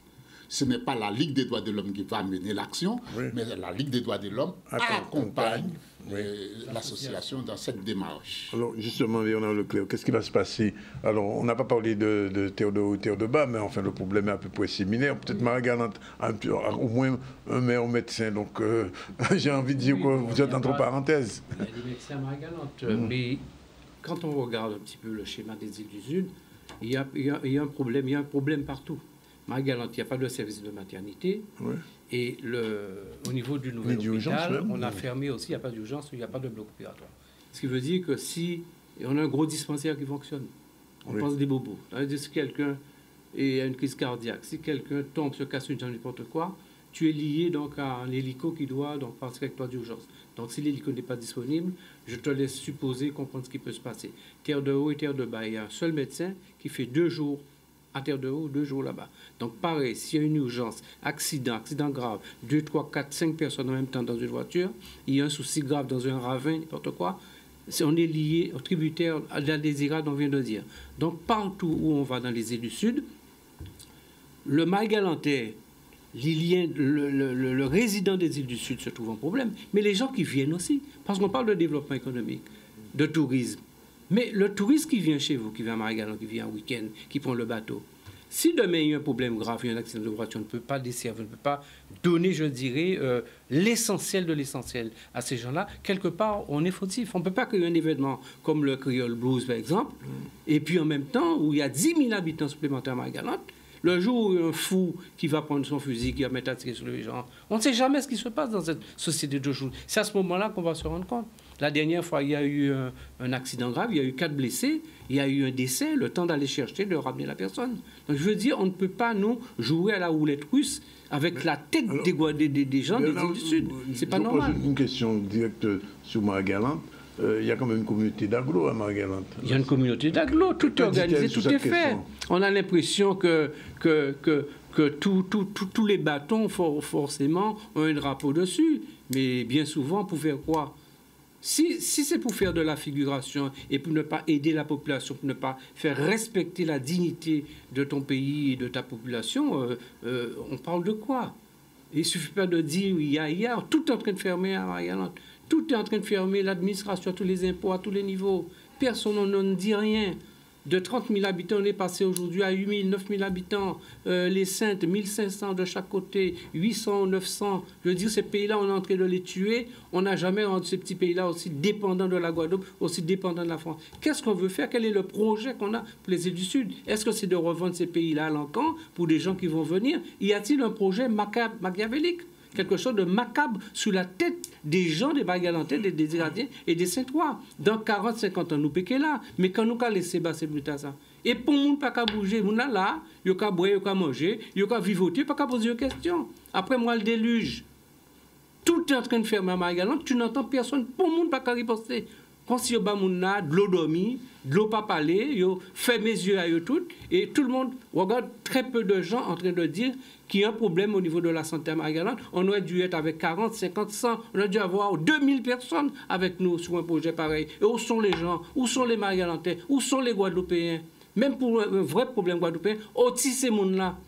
Ce n'est pas la Ligue des droits de l'homme qui va mener l'action, mais la Ligue des droits de l'homme accompagne l'association dans cette démarche. Alors justement, Léonard Leclerc, qu'est-ce qui va se passer? Alors, on n'a pas parlé de Théodore ou Théodore, mais enfin, le problème est à peu près similaire. Peut-être Marie-Galante a au moins un meilleur médecin, donc j'ai envie de dire que vous êtes entre parenthèses. Il y a des médecins à Marie-Galante, mais quand on regarde un petit peu le schéma des îles du Sud, il y a un problème partout. Marie-Galante, il n'y a pas de service de maternité. Ouais. Et au niveau du nouvel hôpital, on a fermé aussi, il n'y a pas d'urgence, il n'y a pas de bloc opératoire. Ce qui veut dire que si on a un gros dispensaire qui fonctionne, on pense des bobos. Si quelqu'un a une crise cardiaque, si quelqu'un tombe, se casse une jambe, n'importe quoi, tu es lié donc à un hélico qui doit donc partir avec toi d'urgence. Donc si l'hélico n'est pas disponible, je te laisse supposer comprendre ce qui peut se passer. Terre de haut et terre de bas. Il y a un seul médecin qui fait 2 jours à terre de haut, 2 jours là-bas. Donc pareil, s'il y a une urgence, accident grave, 2, 3, 4, 5 personnes en même temps dans une voiture, il y a un souci grave dans un ravin, n'importe quoi, on est lié au tributaire à la désirade, on vient de dire. Donc partout où on va dans les îles du Sud, le Marie-Galantais, le résident des îles du Sud se trouve en problème, mais les gens qui viennent aussi, parce qu'on parle de développement économique, de tourisme. Mais le touriste qui vient chez vous, qui vient à Marie-Galante, qui vient un week-end, qui prend le bateau, si demain il y a un problème grave, il y a un accident de voiture, on ne peut pas desservir, on ne peut pas donner, je dirais, l'essentiel de l'essentiel à ces gens-là. Quelque part, on est fautif. On ne peut pas créer un événement comme le Creole Blues, par exemple, et puis en même temps, où il y a 10 000 habitants supplémentaires à Marie-Galante, le jour où il y a un fou qui va prendre son fusil, qui va mettre à tirer sur les gens, on ne sait jamais ce qui se passe dans cette société d'aujourd'hui. C'est à ce moment-là qu'on va se rendre compte. La dernière fois, il y a eu un accident grave, il y a eu 4 blessés, il y a eu un décès, le temps d'aller chercher, de ramener la personne. Donc je veux dire, on ne peut pas, nous, jouer à la roulette russe avec la tête des gens des îles du Sud. C'est pas normal. Une question directe sur Marie-Galante. Il y a quand même une communauté d'agglos à Marie-Galante. Il y a une communauté d'agglos, tout est organisé, tout est fait. On a l'impression que tous les bâtons, forcément, ont un drapeau dessus. Mais bien souvent, pour faire quoi? Si c'est pour faire de la figuration et pour ne pas aider la population, pour ne pas faire respecter la dignité de ton pays et de ta population, on parle de quoi? Il ne suffit pas de dire il y a, tout est en train de fermer à Marie-Galante. Tout est en train de fermer, l'administration, tous les impôts à tous les niveaux. Personne ne dit rien. De 30 000 habitants, on est passé aujourd'hui à 8 000, 9 000 habitants. Les Saintes, 1 500 de chaque côté, 800, 900. Je veux dire, ces pays-là, on est en train de les tuer. On n'a jamais rendu ces petits pays-là aussi dépendants de la Guadeloupe, aussi dépendants de la France. Qu'est-ce qu'on veut faire? Quel est le projet qu'on a pour les îles du Sud? Est-ce que c'est de revendre ces pays-là à l'encan pour des gens qui vont venir? Y a-t-il un projet machiavélique? Quelque chose de macabre sous la tête des gens des Marie-Galantais, des Iradiens et des Saint-Ouen. Dans 40-50 ans, nous péquons là. Mais quand nous allons laisser passer plus tard ça. Et pour nous, pas qu'à bouger, nous là, il y a boire, il y a manger, il y a vivoter, pas qu'à poser une question. Après, moi, le déluge. Tout est en train de fermer à Marie-Galante, tu n'entends personne. Pour nous, pas qu'à riposter. Quand si yo ba moun na, de l'eau dormi, de l'eau pas parler, yo fait mes yeux à eux toutes, et tout le monde regarde très peu de gens en train de dire qu'il y a un problème au niveau de la santé à Marie-Galante. On aurait dû être avec 40, 50, 100, on aurait dû avoir 2000 personnes avec nous sur un projet pareil. Et où sont les gens? Où sont les Marie-Galantais? Où sont les Guadeloupéens? Même pour un vrai problème guadeloupéen, aussi ces mondes-là.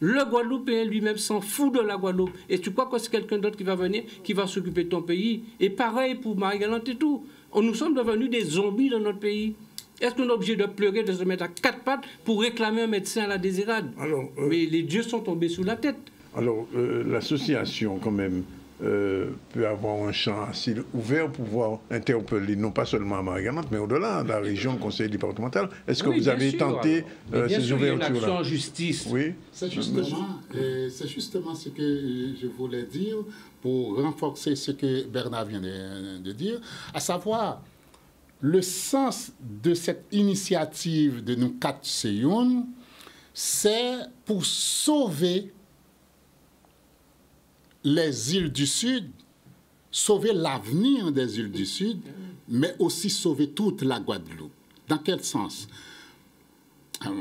Le Guadeloupéen lui-même s'en fout de la Guadeloupe. Et tu crois que c'est quelqu'un d'autre qui va venir, qui va s'occuper de ton pays? Et pareil pour Marie-Galante et tout. Nous sommes devenus des zombies dans notre pays. Est-ce qu'on est obligé de pleurer, de se mettre à 4 pattes pour réclamer un médecin à la désirade? Mais les dieux sont tombés sous la tête. Alors, l'association, quand même, peut avoir un champ assez ouvert pour pouvoir interpeller, non pas seulement à Marie-Galante, mais au-delà, la région, le conseil départemental. Est-ce que vous avez tenté ces ouvertures-là? Une action en justice. Oui. C'est justement ce que je voulais dire pour renforcer ce que Bernard vient de dire, à savoir le sens de cette initiative de nous 4 Seyoun, c'est pour sauver les îles du Sud, sauver l'avenir des îles du Sud, mais aussi sauver toute la Guadeloupe. Dans quel sens?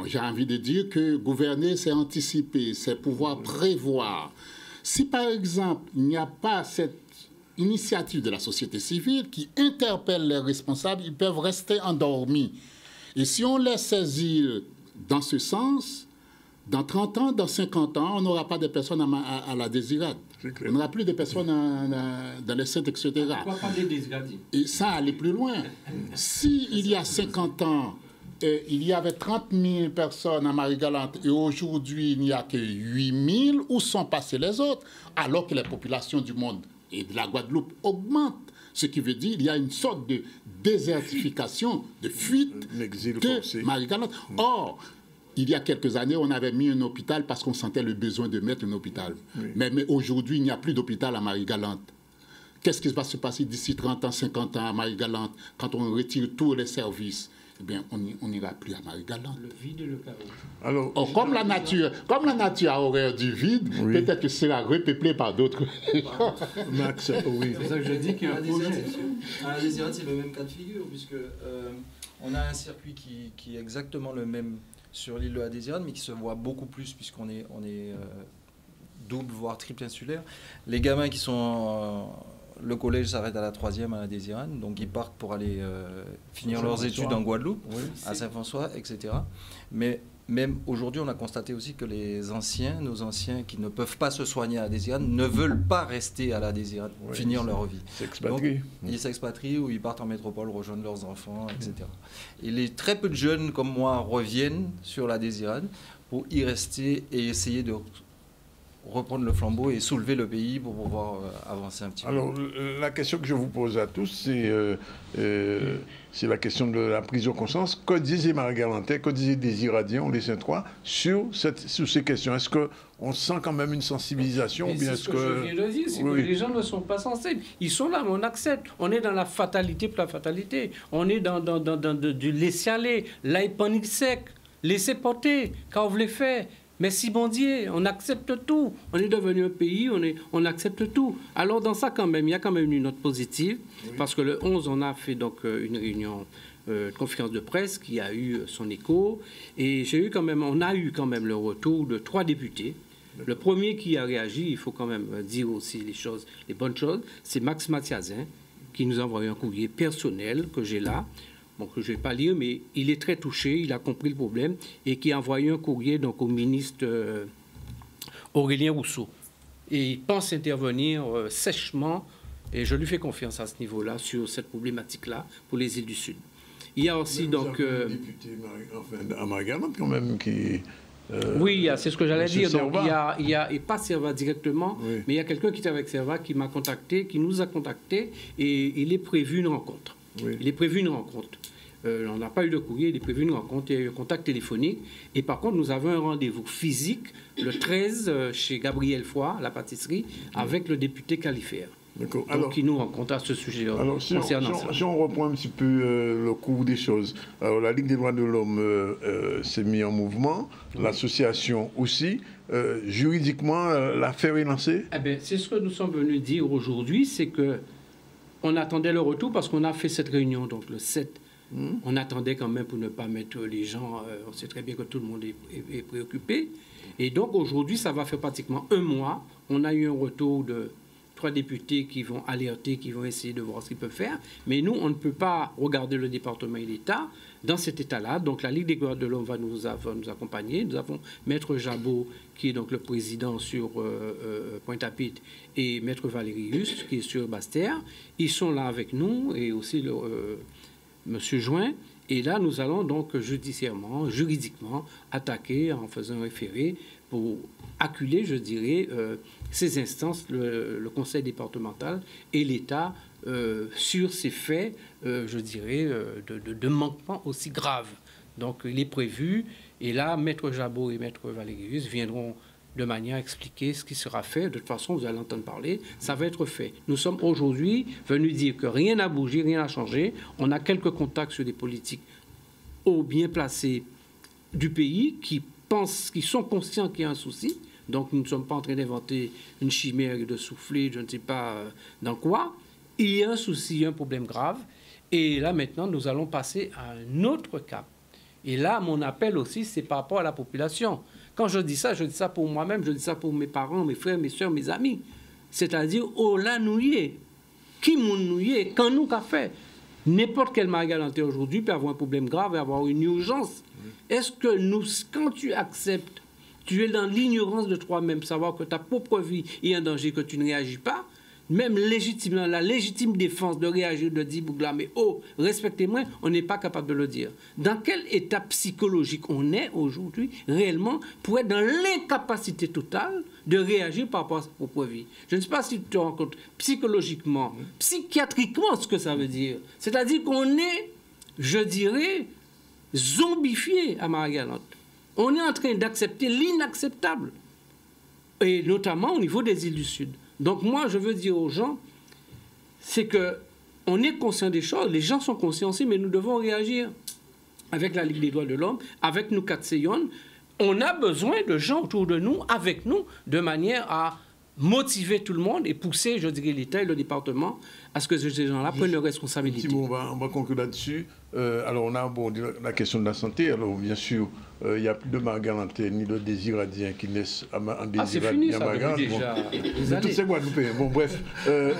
J'ai envie de dire que gouverner, c'est anticiper, c'est pouvoir prévoir. Si par exemple, il n'y a pas cette initiative de la société civile qui interpelle les responsables, ils peuvent rester endormis. Et si on laisse ces îles dans ce sens, dans 30 ans, dans 50 ans, on n'aura pas de personnes à la désirade. On n'aura plus de personnes dans les Saintes, etc. Pourquoi pas des désiradiers? Et ça, aller plus loin. S'il y a 50 ans, il y avait 30 000 personnes à Marie-Galante et aujourd'hui, il n'y a que 8 000, où sont passés les autres? Alors que les populations du monde et de la Guadeloupe augmentent. Ce qui veut dire qu'il y a une sorte de désertification, de fuite de Marie-Galante. Or, il y a quelques années, on avait mis un hôpital parce qu'on sentait le besoin de mettre un hôpital. Oui. Mais aujourd'hui, il n'y a plus d'hôpital à Marie-Galante. Qu'est-ce qui va se passer d'ici 30 ans, 50 ans à Marie-Galante quand on retire tous les services? Eh bien, on n'ira plus à Marie-Galante. Le vide et le chaos. Alors, comme la nature a horreur du vide, peut-être que c'est repeuplé par d'autres. Max, oui. C'est ça que je dis qu'il y a un projet. À la Désirade, c'est le même cas de figure, puisque on a un circuit qui est exactement le même sur l'île de la Désirade, mais qui se voit beaucoup plus, puisqu'on est double, voire triple insulaire. Les gamins qui sont... le collège s'arrête à la 3e à la Désirade, donc ils partent pour aller finir leurs études en Guadeloupe, à Saint-François, etc. Mais même aujourd'hui, on a constaté aussi que nos anciens qui ne peuvent pas se soigner à la Désirade, ne veulent pas rester à la Désirade, finir leur vie. Donc, ils s'expatrient ou ils partent en métropole, rejoindre leurs enfants, etc. Et les très peu de jeunes comme moi reviennent sur la Désirade pour y rester et essayer de reprendre le flambeau et soulever le pays pour pouvoir avancer un petit peu. Alors, la question que je vous pose à tous, c'est la question de la prise de conscience. Que disait Marie-Galante, que disaient des Iradiens, les Saint-Trois, sur ces questions? Est-ce qu'on sent quand même une sensibilisation? C'est ce que je viens de dire, c'est que les gens ne sont pas sensibles. Ils sont là, mais on accepte. On est dans la fatalité pour la fatalité. On est dans du laisser-aller, l'aïpanique sec, laisser porter, quand on veut les faire. Mais si bon Dieu, on accepte tout. On est devenu un pays, on accepte tout. Alors dans ça quand même, il y a quand même une note positive, parce que le 11, on a fait donc une réunion, une conférence de presse qui a eu son écho, et on a eu quand même le retour de 3 députés. Le premier qui a réagi, il faut quand même dire aussi les bonnes choses, c'est Max Mathiazin, qui nous a envoyé un courrier personnel que j'ai là. Bon, que je ne vais pas lire, mais il est très touché, il a compris le problème, et qui a envoyé un courrier donc, au ministre Aurélien Rousseau. Et il pense intervenir sèchement, et je lui fais confiance à ce niveau-là, sur cette problématique-là, pour les îles du Sud. Il y a aussi donc... un député à Marie-Galante quand même qui... oui, c'est ce que j'allais dire. Donc, il y a et pas Servat directement, mais il y a quelqu'un qui était avec Servat qui m'a contacté, qui nous a contacté, et il est prévu une rencontre. Il est prévu une rencontre. On n'a pas eu de courrier, il est prévu une rencontre, il y a eu un contact téléphonique. Et par contre, nous avons un rendez-vous physique le 13 chez Gabriel Foy, la pâtisserie, avec le député Califère. Donc, qui nous rencontre à ce sujet. Alors, si on reprend un petit peu le cours des choses, alors, la Ligue des droits de l'homme s'est mise en mouvement, l'association aussi. Juridiquement, l'affaire est lancée? Eh bien, c'est ce que nous sommes venus dire aujourd'hui, c'est que on attendait le retour parce qu'on a fait cette réunion, donc le 7. On attendait quand même pour ne pas mettre les gens... on sait très bien que tout le monde est préoccupé. Et donc aujourd'hui, ça va faire pratiquement 1 mois. On a eu un retour de 3 députés qui vont alerter, qui vont essayer de voir ce qu'ils peuvent faire. Mais nous, on ne peut pas regarder le département et l'État dans cet état-là. Donc la Ligue des droits de l'homme va nous accompagner. Nous avons Maître Jabot, qui est donc le président sur Pointe-à-Pitre, et Maître Valérie Juste, qui est sur Basse-Terre. Ils sont là avec nous, et aussi Monsieur Join. Et là, nous allons donc juridiquement, attaquer en faisant un référé pour acculer, je dirais, ces instances, le conseil départemental et l'État, sur ces faits, je dirais, de manquements aussi graves. Donc, il est prévu, et là, Maître Jabot et Maître Valérie viendront de manière à expliquer ce qui sera fait. De toute façon, vous allez entendre parler, ça va être fait. Nous sommes aujourd'hui venus dire que rien n'a bougé, rien n'a changé. On a quelques contacts sur des politiques haut bien placés du pays qui sont conscients qu'il y a un souci. Donc, nous ne sommes pas en train d'inventer une chimère et de souffler, je ne sais pas dans quoi. Il y a un souci, il y a un problème grave. Et là, maintenant, nous allons passer à un autre cap. Et là, mon appel aussi, c'est par rapport à la population. Quand je dis ça pour moi-même, je dis ça pour mes parents, mes frères, mes soeurs, mes amis. C'est-à-dire, oh là, nous y est. Qui nous y est? Quand nous qu'a fait? N'importe quel Marie-Galante aujourd'hui peut avoir un problème grave et avoir une urgence. Est-ce que nous, quand tu acceptes, tu es dans l'ignorance de toi-même, savoir que ta propre vie est en danger, que tu ne réagis pas, même légitimement, la légitime défense de réagir, de dire, Bougla, mais oh, respectez-moi, on n'est pas capable de le dire. Dans quel état psychologique on est aujourd'hui, réellement, pour être dans l'incapacité totale de réagir par rapport à sa propre vie? Je ne sais pas si tu te rends compte, psychologiquement, psychiatriquement, ce que ça veut dire. C'est-à-dire qu'on est, je dirais, zombifié à Marie-Galante. On est en train d'accepter l'inacceptable, et notamment au niveau des îles du Sud. Donc moi, je veux dire aux gens, c'est qu'on est conscient des choses, les gens sont conscients aussi, mais nous devons réagir avec la Ligue des droits de l'homme, avec nous, Katseyon. On a besoin de gens autour de nous, avec nous, de manière à motiver tout le monde et pousser, je dirais, l'État et le département à ce que ces gens-là prennent leurs responsabilités. On va conclure là-dessus. Alors, on a abordé la question de la santé. Alors, bien sûr, il n'y a plus de Marie-Galante ni de Désiradiens qui naissent en Désiradiens Marie-Galante. Bon, tout c'est Guadeloupéen. Bon, bref.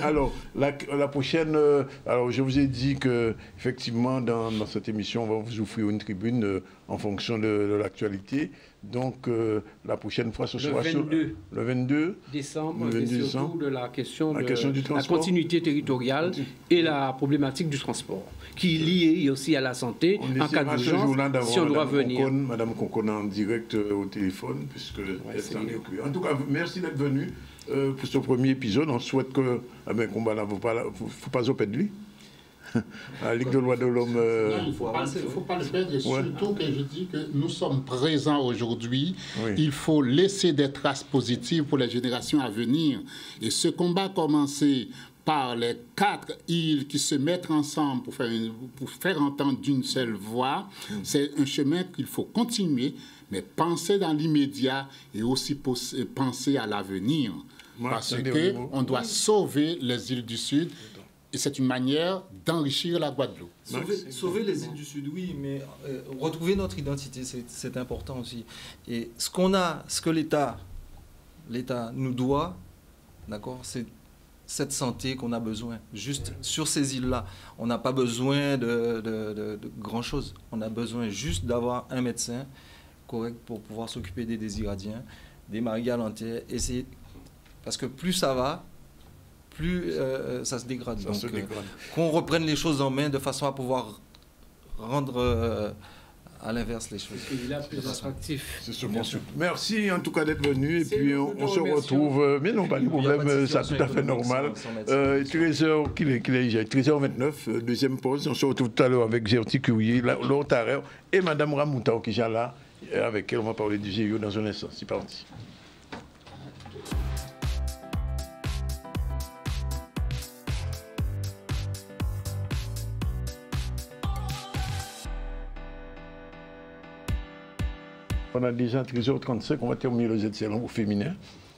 Alors, la prochaine... alors, je vous ai dit qu'effectivement, dans cette émission, on va vous offrir une tribune en fonction de l'actualité. Donc, la prochaine fois, ce sera le 22 décembre, le 22 et surtout de la question de du la continuité territoriale et la problématique du transport, qui est liée aussi à la santé en cas d'urgence, si on doit venir. Madame Concon en direct au téléphone, puisque elle s'en est occupée. En tout cas, merci d'être venu pour ce premier épisode. On souhaite que le combat ne faut pas au de lui. La Ligue de droits de l'homme... Il ne faut pas le perdre, et surtout que je dis que nous sommes présents aujourd'hui. Oui. Il faut laisser des traces positives pour les générations à venir. Et ce combat a commencé par les 4 îles qui se mettent ensemble pour faire entendre d'une seule voix. C'est un chemin qu'il faut continuer, mais penser dans l'immédiat et aussi penser à l'avenir. Parce qu'on doit sauver les îles du Sud. Et c'est une manière d'enrichir la Guadeloupe. Sauver les îles du Sud, oui, mais retrouver notre identité, c'est important aussi. Et ce qu'on a, ce que l'État nous doit, d'accord, c'est cette santé qu'on a besoin. Juste sur ces îles-là, on n'a pas besoin de grand-chose. On a besoin juste d'avoir un médecin correct pour pouvoir s'occuper des Désiradiens, des Marie-Galante, parce que plus ça va, plus ça se dégrade. Donc, qu'on reprenne les choses en main de façon à pouvoir rendre à l'inverse les choses. Il est plus attractif. C'est ce concept. Merci en tout cas d'être venu. Et puis on se retrouve. Mais non, pas de problème, c'est tout à fait normal. 13h29, deuxième pause. On se retrouve tout à l'heure avec Gertie Courrier, Laure Tarrer et Madame Ramouta qui est là, avec elle on va parler du GIO dans un instant. C'est parti. On a déjà 13h35, on va terminer le ZCL au féminin.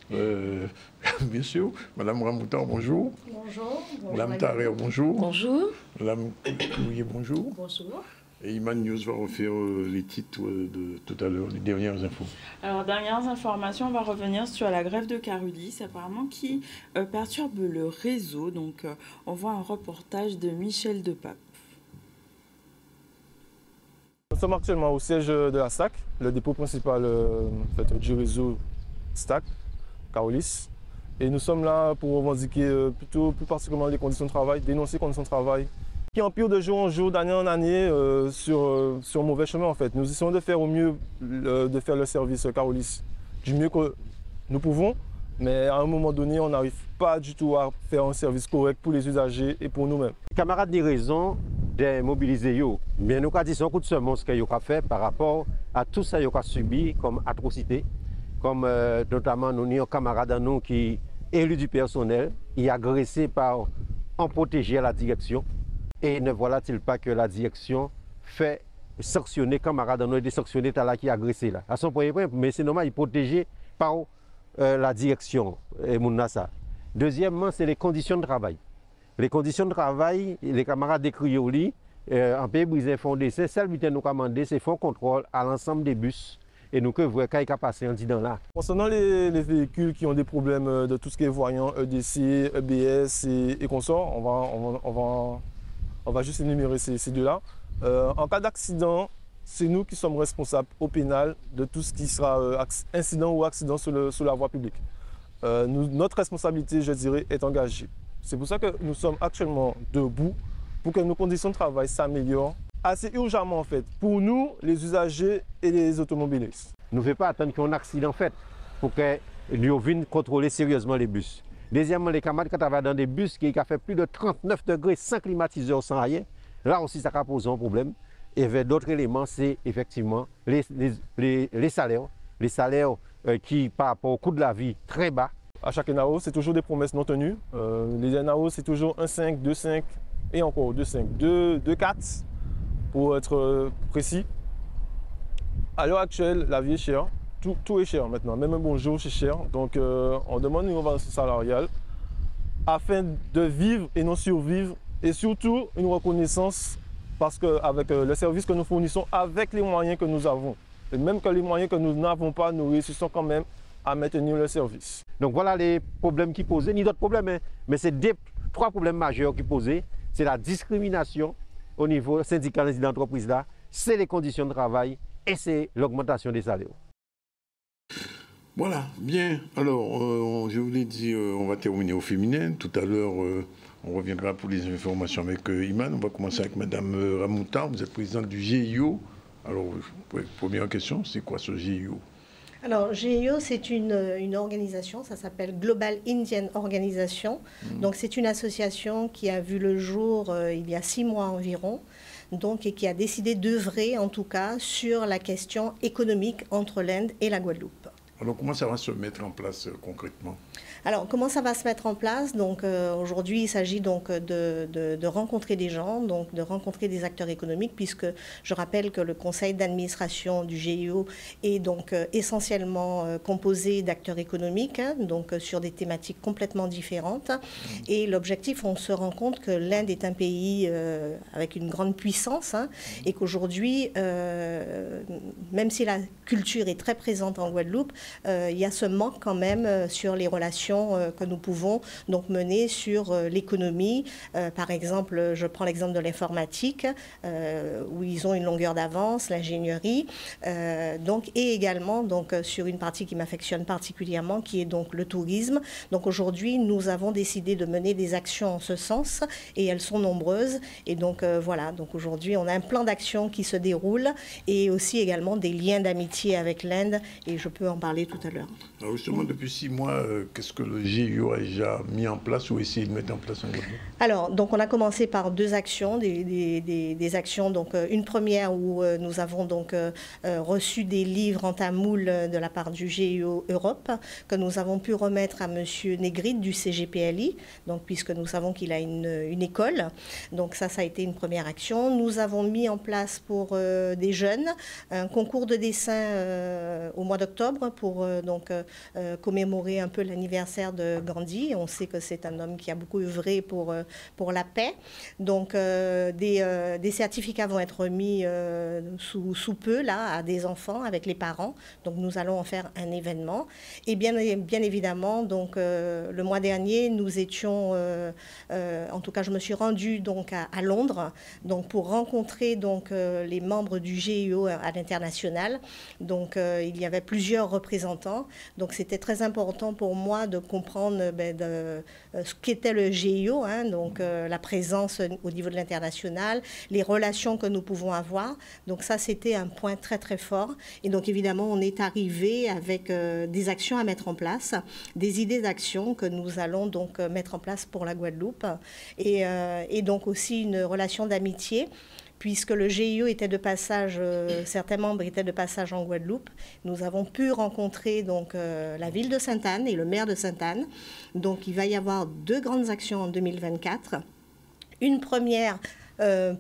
Bien sûr, Madame Ramouta, bonjour. Bonjour. Madame Tarrer, bonjour. Bonjour. Madame Couillet, bonjour. Bonjour. Et Iman News va refaire les titres de tout à l'heure, les dernières infos. Alors, dernières informations, on va revenir sur la grève de Carulis, apparemment qui perturbe le réseau. Donc, on voit un reportage de Michel Depape. Nous sommes actuellement au siège de la STAC, le dépôt principal du réseau STAC, Carulis. Et nous sommes là pour revendiquer plus particulièrement les conditions de travail, dénoncer les conditions de travail qui empirent de jour en jour, d'année en année sur mauvais chemin en fait. Nous essayons de faire au mieux, de faire le service Carulis du mieux que nous pouvons, mais à un moment donné, on n'arrive pas du tout à faire un service correct pour les usagers et pour nous-mêmes. Camarades ont raison de mobiliser, mais nous avons dit un coup de semence que nous avons fait par rapport à tout ça qu'ils ont subi comme atrocité, comme notamment nous avons un camarade à nous qui est élu du personnel, il est agressé par un protégé à la direction, et ne voilà-t-il pas que la direction fait sanctionner camarade à nous et des sanctionner là qui est agressé là. À son premier point, mais c'est normal, il est protégé par la direction et Mounassa. Deuxièmement, c'est les conditions de travail. Les conditions de travail, les camarades décrits au lit, en pays brisé font décès, celle qui nous commandé, c'est font contrôle à l'ensemble des bus. Et nous que voyons qu'il y a passé un temps là. Concernant les véhicules qui ont des problèmes de tout ce qui est voyant, EDC, EBS et consorts, on va juste énumérer ces deux-là. En cas d'accident, c'est nous qui sommes responsables au pénal de tout ce qui sera incident ou accident sur la voie publique. notre responsabilité, je dirais, est engagée. C'est pour ça que nous sommes actuellement debout pour que nos conditions de travail s'améliorent assez urgemment en fait, pour nous, les usagers et les automobilistes. Nous ne pouvons pas attendre qu'il y ait un accident fait pour que nous viennent contrôler sérieusement les bus. Deuxièmement, les camarades qui travaillent dans des bus qui ont fait plus de 39 degrés sans climatiseur, sans rien, là aussi ça pose un problème. Et vers d'autres éléments, c'est effectivement les salaires. Les salaires qui, par rapport au coût de la vie, très bas. À chaque NAO, c'est toujours des promesses non tenues. Les NAO, c'est toujours 1,5, 2,5 et encore 2,5, 2,4 pour être précis. À l'heure actuelle, la vie est chère. Tout est cher maintenant, même un bonjour c'est cher. Donc on demande une augmentation salariale afin de vivre et non survivre. Et surtout une reconnaissance parce qu'avec le service que nous fournissons, avec les moyens que nous avons, et même que les moyens que nous n'avons pas, nous réussissons quand même à maintenir le service. Donc voilà les problèmes qui posaient, ni d'autres problèmes, hein, mais c'est trois problèmes majeurs qui posaient. C'est la discrimination au niveau syndical d'entreprise là, c'est les conditions de travail et c'est l'augmentation des salaires. Voilà, bien. Alors, je voulais dire, on va terminer au féminin. Tout à l'heure, on reviendra pour les informations avec Iman. On va commencer avec Mme Ramouta. Vous êtes présidente du GIO. Alors, première question, c'est quoi ce GIO? Alors, GIO, c'est une organisation, ça s'appelle Global Indian Organization. Donc, c'est une association qui a vu le jour il y a 6 mois environ. Donc, et qui a décidé d'œuvrer, en tout cas, sur la question économique entre l'Inde et la Guadeloupe. Alors, comment ça va se mettre en place concrètement? Alors, comment ça va se mettre en place? Donc, aujourd'hui, il s'agit donc de rencontrer des gens, donc de rencontrer des acteurs économiques, puisque je rappelle que le conseil d'administration du GIO est donc essentiellement composé d'acteurs économiques, hein, donc sur des thématiques complètement différentes. Et l'objectif, on se rend compte que l'Inde est un pays avec une grande puissance, hein, et qu'aujourd'hui, même si la culture est très présente en Guadeloupe, il y a ce manque quand même sur les relations que nous pouvons donc mener sur l'économie. Par exemple, je prends l'exemple de l'informatique, où ils ont une longueur d'avance, l'ingénierie, donc, et également donc, sur une partie qui m'affectionne particulièrement, qui est donc le tourisme. Donc aujourd'hui, nous avons décidé de mener des actions en ce sens, et elles sont nombreuses. Et donc voilà, donc aujourd'hui, on a un plan d'action qui se déroule, et aussi également des liens d'amitié avec l'Inde, et je peux en parler tout à l'heure. Alors justement, depuis 6 mois, qu'est-ce que le GIO a déjà mis en place ou essayé de mettre en place en Guadeloupe? Alors, donc on a commencé par 2 actions, des actions, donc une première où nous avons donc reçu des livres en tamoul de la part du GIO Europe, que nous avons pu remettre à M. Negrid du CGPLI, donc puisque nous savons qu'il a une école. Donc ça a été une première action. Nous avons mis en place pour des jeunes un concours de dessin au mois d'octobre pour donc commémorer un peu l'anniversaire de Gandhi. On sait que c'est un homme qui a beaucoup œuvré pour la paix. Donc des certificats vont être remis sous peu là, à des enfants avec les parents. Donc nous allons en faire un événement. Et bien évidemment, donc, le mois dernier, nous étions, en tout cas je me suis rendue donc, à Londres donc, pour rencontrer donc, les membres du GIO à l'international. Donc il y avait plusieurs représentants. Donc c'était très important pour moi de comprendre ce qu'était le GIO, hein, donc la présence au niveau de l'international, les relations que nous pouvons avoir. Donc ça, c'était un point très très fort. Et donc évidemment, on est arrivé avec des actions à mettre en place, des idées d'action que nous allons donc mettre en place pour la Guadeloupe, et donc aussi une relation d'amitié, puisque le GIO était de passage, certains membres étaient de passage en Guadeloupe. Nous avons pu rencontrer donc, la ville de Sainte-Anne et le maire de Sainte-Anne. Donc il va y avoir 2 grandes actions en 2024. Une première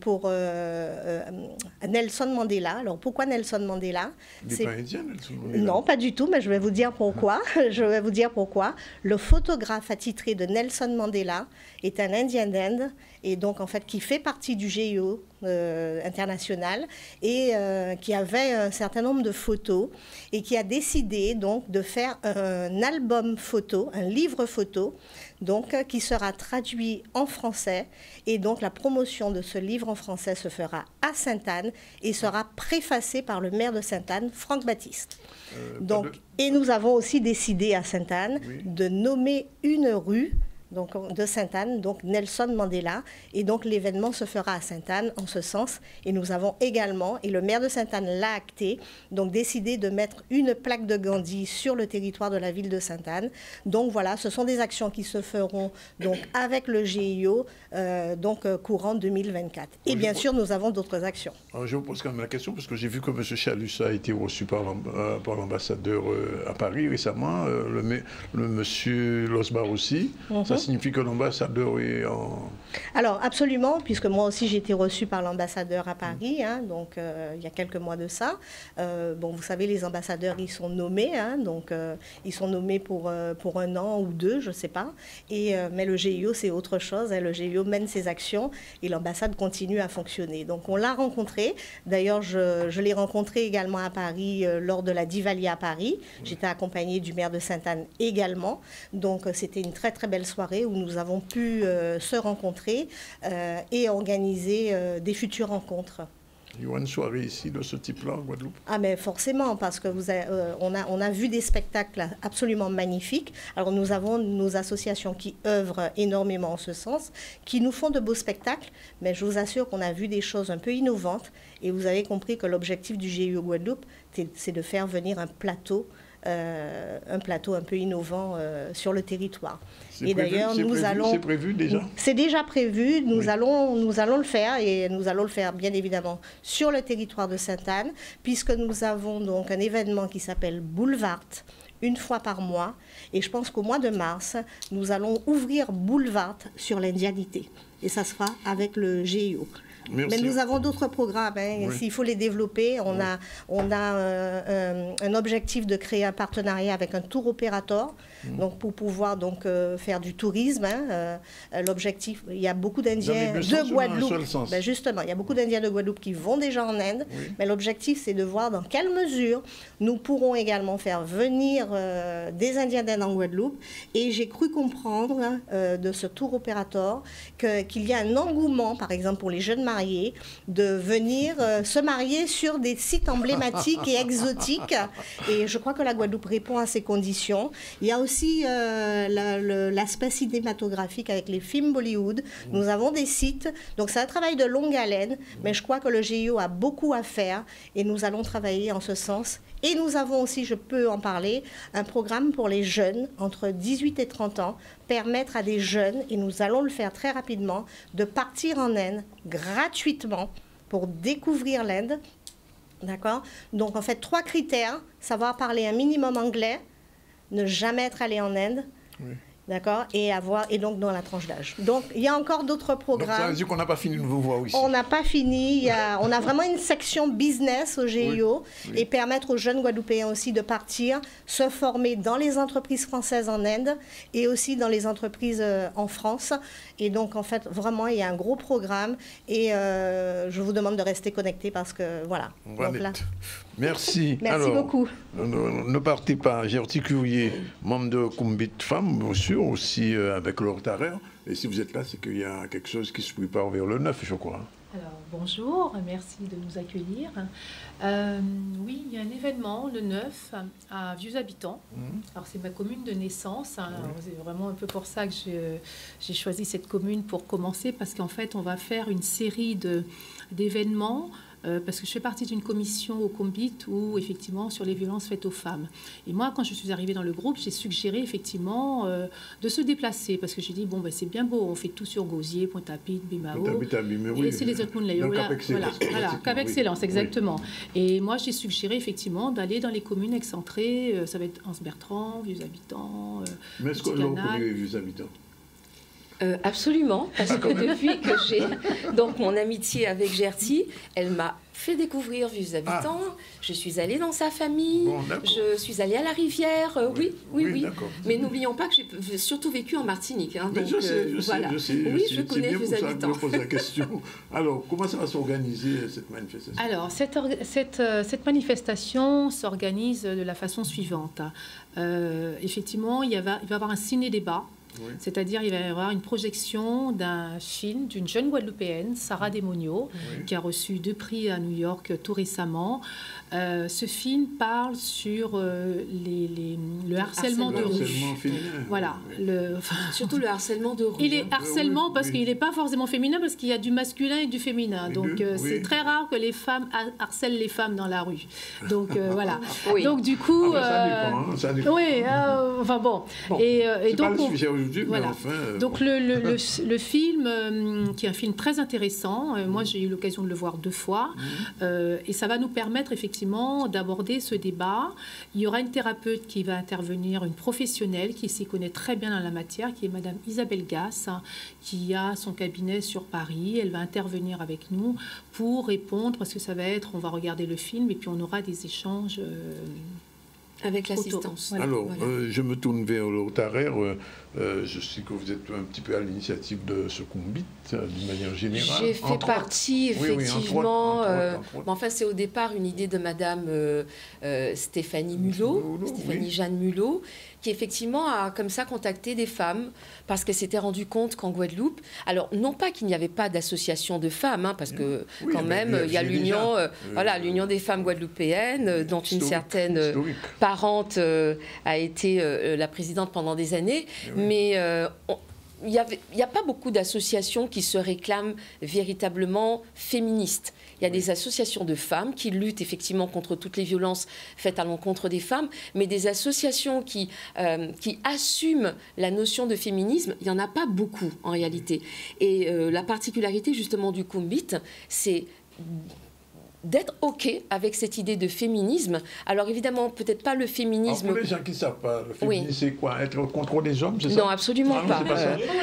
pour Nelson Mandela. Alors pourquoi Nelson Mandela? Il n'est pas indien, Nelson Mandela? Non, pas du tout, mais je vais vous dire pourquoi. Je vais vous dire pourquoi. Le photographe attitré de Nelson Mandela est un Indien d'Inde, et donc en fait qui fait partie du GIO international et qui avait un certain nombre de photos et qui a décidé donc de faire un album photo, un livre photo, donc qui sera traduit en français, et donc la promotion de ce livre en français se fera à Sainte-Anne et sera préfacée par le maire de Sainte-Anne, Franck Baptiste. Donc, et nous avons aussi décidé à Sainte-Anne de nommer une rue donc, de Sainte-Anne, donc Nelson Mandela, et donc l'événement se fera à Sainte-Anne en ce sens, et nous avons également, et le maire de Sainte-Anne l'a acté, donc décidé de mettre une plaque de Gandhi sur le territoire de la ville de Sainte-Anne. Donc voilà, ce sont des actions qui se feront donc avec le GIO courant 2024. Et bien sûr, nous avons d'autres actions. Alors, je vous pose quand même la question, parce que j'ai vu que M. Chalus a été reçu par l'ambassadeur à Paris récemment, le M. Losbar aussi. Ça signifie que l'ambassadeur est en... Alors, absolument, puisque moi aussi j'ai été reçue par l'ambassadeur à Paris, donc il y a quelques mois de ça. Bon, vous savez, les ambassadeurs, ils sont nommés, donc ils sont nommés pour un an ou deux, je ne sais pas. Mais le GIO, c'est autre chose. Le GIO mène ses actions et l'ambassade continue à fonctionner. Donc, on l'a rencontré. D'ailleurs, je l'ai rencontré également à Paris lors de la Divalia à Paris. J'étais accompagnée du maire de Sainte-Anne également. Donc, c'était une très, très belle soirée où nous avons pu se rencontrer et organiser des futures rencontres. Il y a une soirée ici de ce type-là en Guadeloupe? Ah, mais forcément, parce que on a vu des spectacles absolument magnifiques. Alors nous avons nos associations qui œuvrent énormément en ce sens, qui nous font de beaux spectacles, mais je vous assure qu'on a vu des choses un peu innovantes, et vous avez compris que l'objectif du GIO Guadeloupe, c'est de faire venir un plateau un peu innovant sur le territoire. Et d'ailleurs, c'est prévu déjà? C'est déjà prévu. Nous allons le faire, et nous allons le faire bien évidemment sur le territoire de Sainte-Anne, puisque nous avons donc un événement qui s'appelle Boulevard, une fois par mois, et je pense qu'au mois de mars, nous allons ouvrir Boulevard sur l'indianité, et ça se fera avec le GIO. Merci. Mais nous avons d'autres programmes, s'il faut les développer. On a un objectif de créer un partenariat avec un tour opérateur, donc pour pouvoir faire du tourisme. L'objectif, il y a beaucoup d'Indiens de Guadeloupe. Justement, il y a beaucoup d'Indiens de Guadeloupe qui vont déjà en Inde, mais l'objectif, c'est de voir dans quelle mesure nous pourrons également faire venir des Indiens d'Inde en Guadeloupe. Et j'ai cru comprendre de ce tour opérateur qu'il y a un engouement, par exemple pour les jeunes mariés, de venir se marier sur des sites emblématiques et exotiques. Et je crois que la Guadeloupe répond à ces conditions. Il y a aussi l'aspect cinématographique avec les films Bollywood. Nous avons des sites. Donc c'est un travail de longue haleine, mais je crois que le GIO a beaucoup à faire et nous allons travailler en ce sens. Et nous avons aussi, je peux en parler, un programme pour les jeunes entre 18 et 30 ans, permettre à des jeunes, et nous allons le faire très rapidement, de partir en Inde gratuitement pour découvrir l'Inde. D'accord? Donc en fait, 3 critères: savoir parler un minimum anglais, ne jamais être allé en Inde. D'accord, et donc dans la tranche d'âge. Donc il y a encore d'autres programmes. Donc ça veut dire qu'on n'a pas fini de vous voir aussi. On n'a pas fini. On a vraiment une section business au GIO, et permettre aux jeunes Guadeloupéens aussi de partir, se former dans les entreprises françaises en Inde et aussi dans les entreprises en France. Et donc en fait vraiment il y a un gros programme, et je vous demande de rester connectés parce que voilà. Donc, là... Merci. Merci beaucoup. Ne partez pas. Gerty Courier, membre de Kumbit Femmes, bien sûr, aussi avec Laure Tarrer. Et si vous êtes là, c'est qu'il y a quelque chose qui se prépare vers le 9, je crois. Alors, bonjour, merci de nous accueillir. Oui, il y a un événement le 9 à Vieux-Habitants. Alors, c'est ma commune de naissance. C'est vraiment un peu pour ça que j'ai choisi cette commune pour commencer, parce qu'en fait, on va faire une série d'événements. Parce que je fais partie d'une commission au Combit où, effectivement, sur les violences faites aux femmes. Et moi, quand je suis arrivée dans le groupe, j'ai suggéré, effectivement, de se déplacer. Parce que j'ai dit, bon, ben, c'est bien beau, on fait tout sur Gosier, Pointe-à-Pitre, Bimao. Et c'est les autres mondes là. Voilà, Cap Excellence, exactement. Oui. Et moi, j'ai suggéré, effectivement, d'aller dans les communes excentrées. Ça va être Anse-Bertrand, Vieux-Habitants, mais est-ce que l'on connaît les Vieux-Habitants? Absolument, parce que depuis que j'ai donc mon amitié avec Gertie, elle m'a fait découvrir Vieux Habitants. Je suis allée dans sa famille, je suis allée à la rivière, oui. Mais n'oublions pas que j'ai surtout vécu en Martinique. Hein, donc, je connais Vieux Habitants. Je pose la question. Alors, comment ça va s'organiser cette manifestation? Alors, cette manifestation s'organise de la façon suivante. Effectivement, il va y avoir un ciné-débat. Oui. C'est-à-dire il va y avoir une projection d'un film d'une jeune Guadeloupéenne, Sarah Desmonio, qui a reçu 2 prix à New York tout récemment. Ce film parle sur le harcèlement de rue. Voilà. Surtout le harcèlement de rue. Il est harcèlement parce qu'il n'est pas forcément féminin, parce qu'il y a du masculin et du féminin. Donc c'est très rare que les femmes harcèlent les femmes dans la rue. Donc voilà. Donc du coup... ça dépend. Oui, enfin bon. Et donc... Voilà. Donc le film, qui est un film très intéressant, moi j'ai eu l'occasion de le voir 2 fois, et ça va nous permettre effectivement d'aborder ce débat. Il y aura une thérapeute qui va intervenir, une professionnelle qui s'y connaît très bien dans la matière, qui est Madame Isabelle Gass, qui a son cabinet sur Paris. Elle va intervenir avec nous pour répondre, parce que ça va être, on va regarder le film et puis on aura des échanges avec l'assistance. Voilà. Alors, je me tourne vers le Rotaire. Je sais que vous êtes un petit peu à l'initiative de ce Combit, d'une manière générale. J'ai fait partie, effectivement. Enfin, c'est au départ une idée de Madame Stéphanie Mulot, Jeanne Mulot, qui effectivement a comme ça contacté des femmes parce qu'elle s'était rendue compte qu'en Guadeloupe, alors non pas qu'il n'y avait pas d'association de femmes, hein, parce que quand même il y a l'union, l'union des femmes guadeloupéennes, dont une certaine parente a été la présidente pendant des années, mais il n'y a pas beaucoup d'associations qui se réclament véritablement féministes. Il y a des associations de femmes qui luttent effectivement contre toutes les violences faites à l'encontre des femmes, mais des associations qui assument la notion de féminisme, il n'y en a pas beaucoup en réalité. Et la particularité justement du Combit, c'est d'être OK avec cette idée de féminisme. Alors évidemment, peut-être pas le féminisme... Alors pour les gens qui ne savent pas, le féminisme, c'est quoi? Être contre les hommes, c'est ça? Non, absolument pas.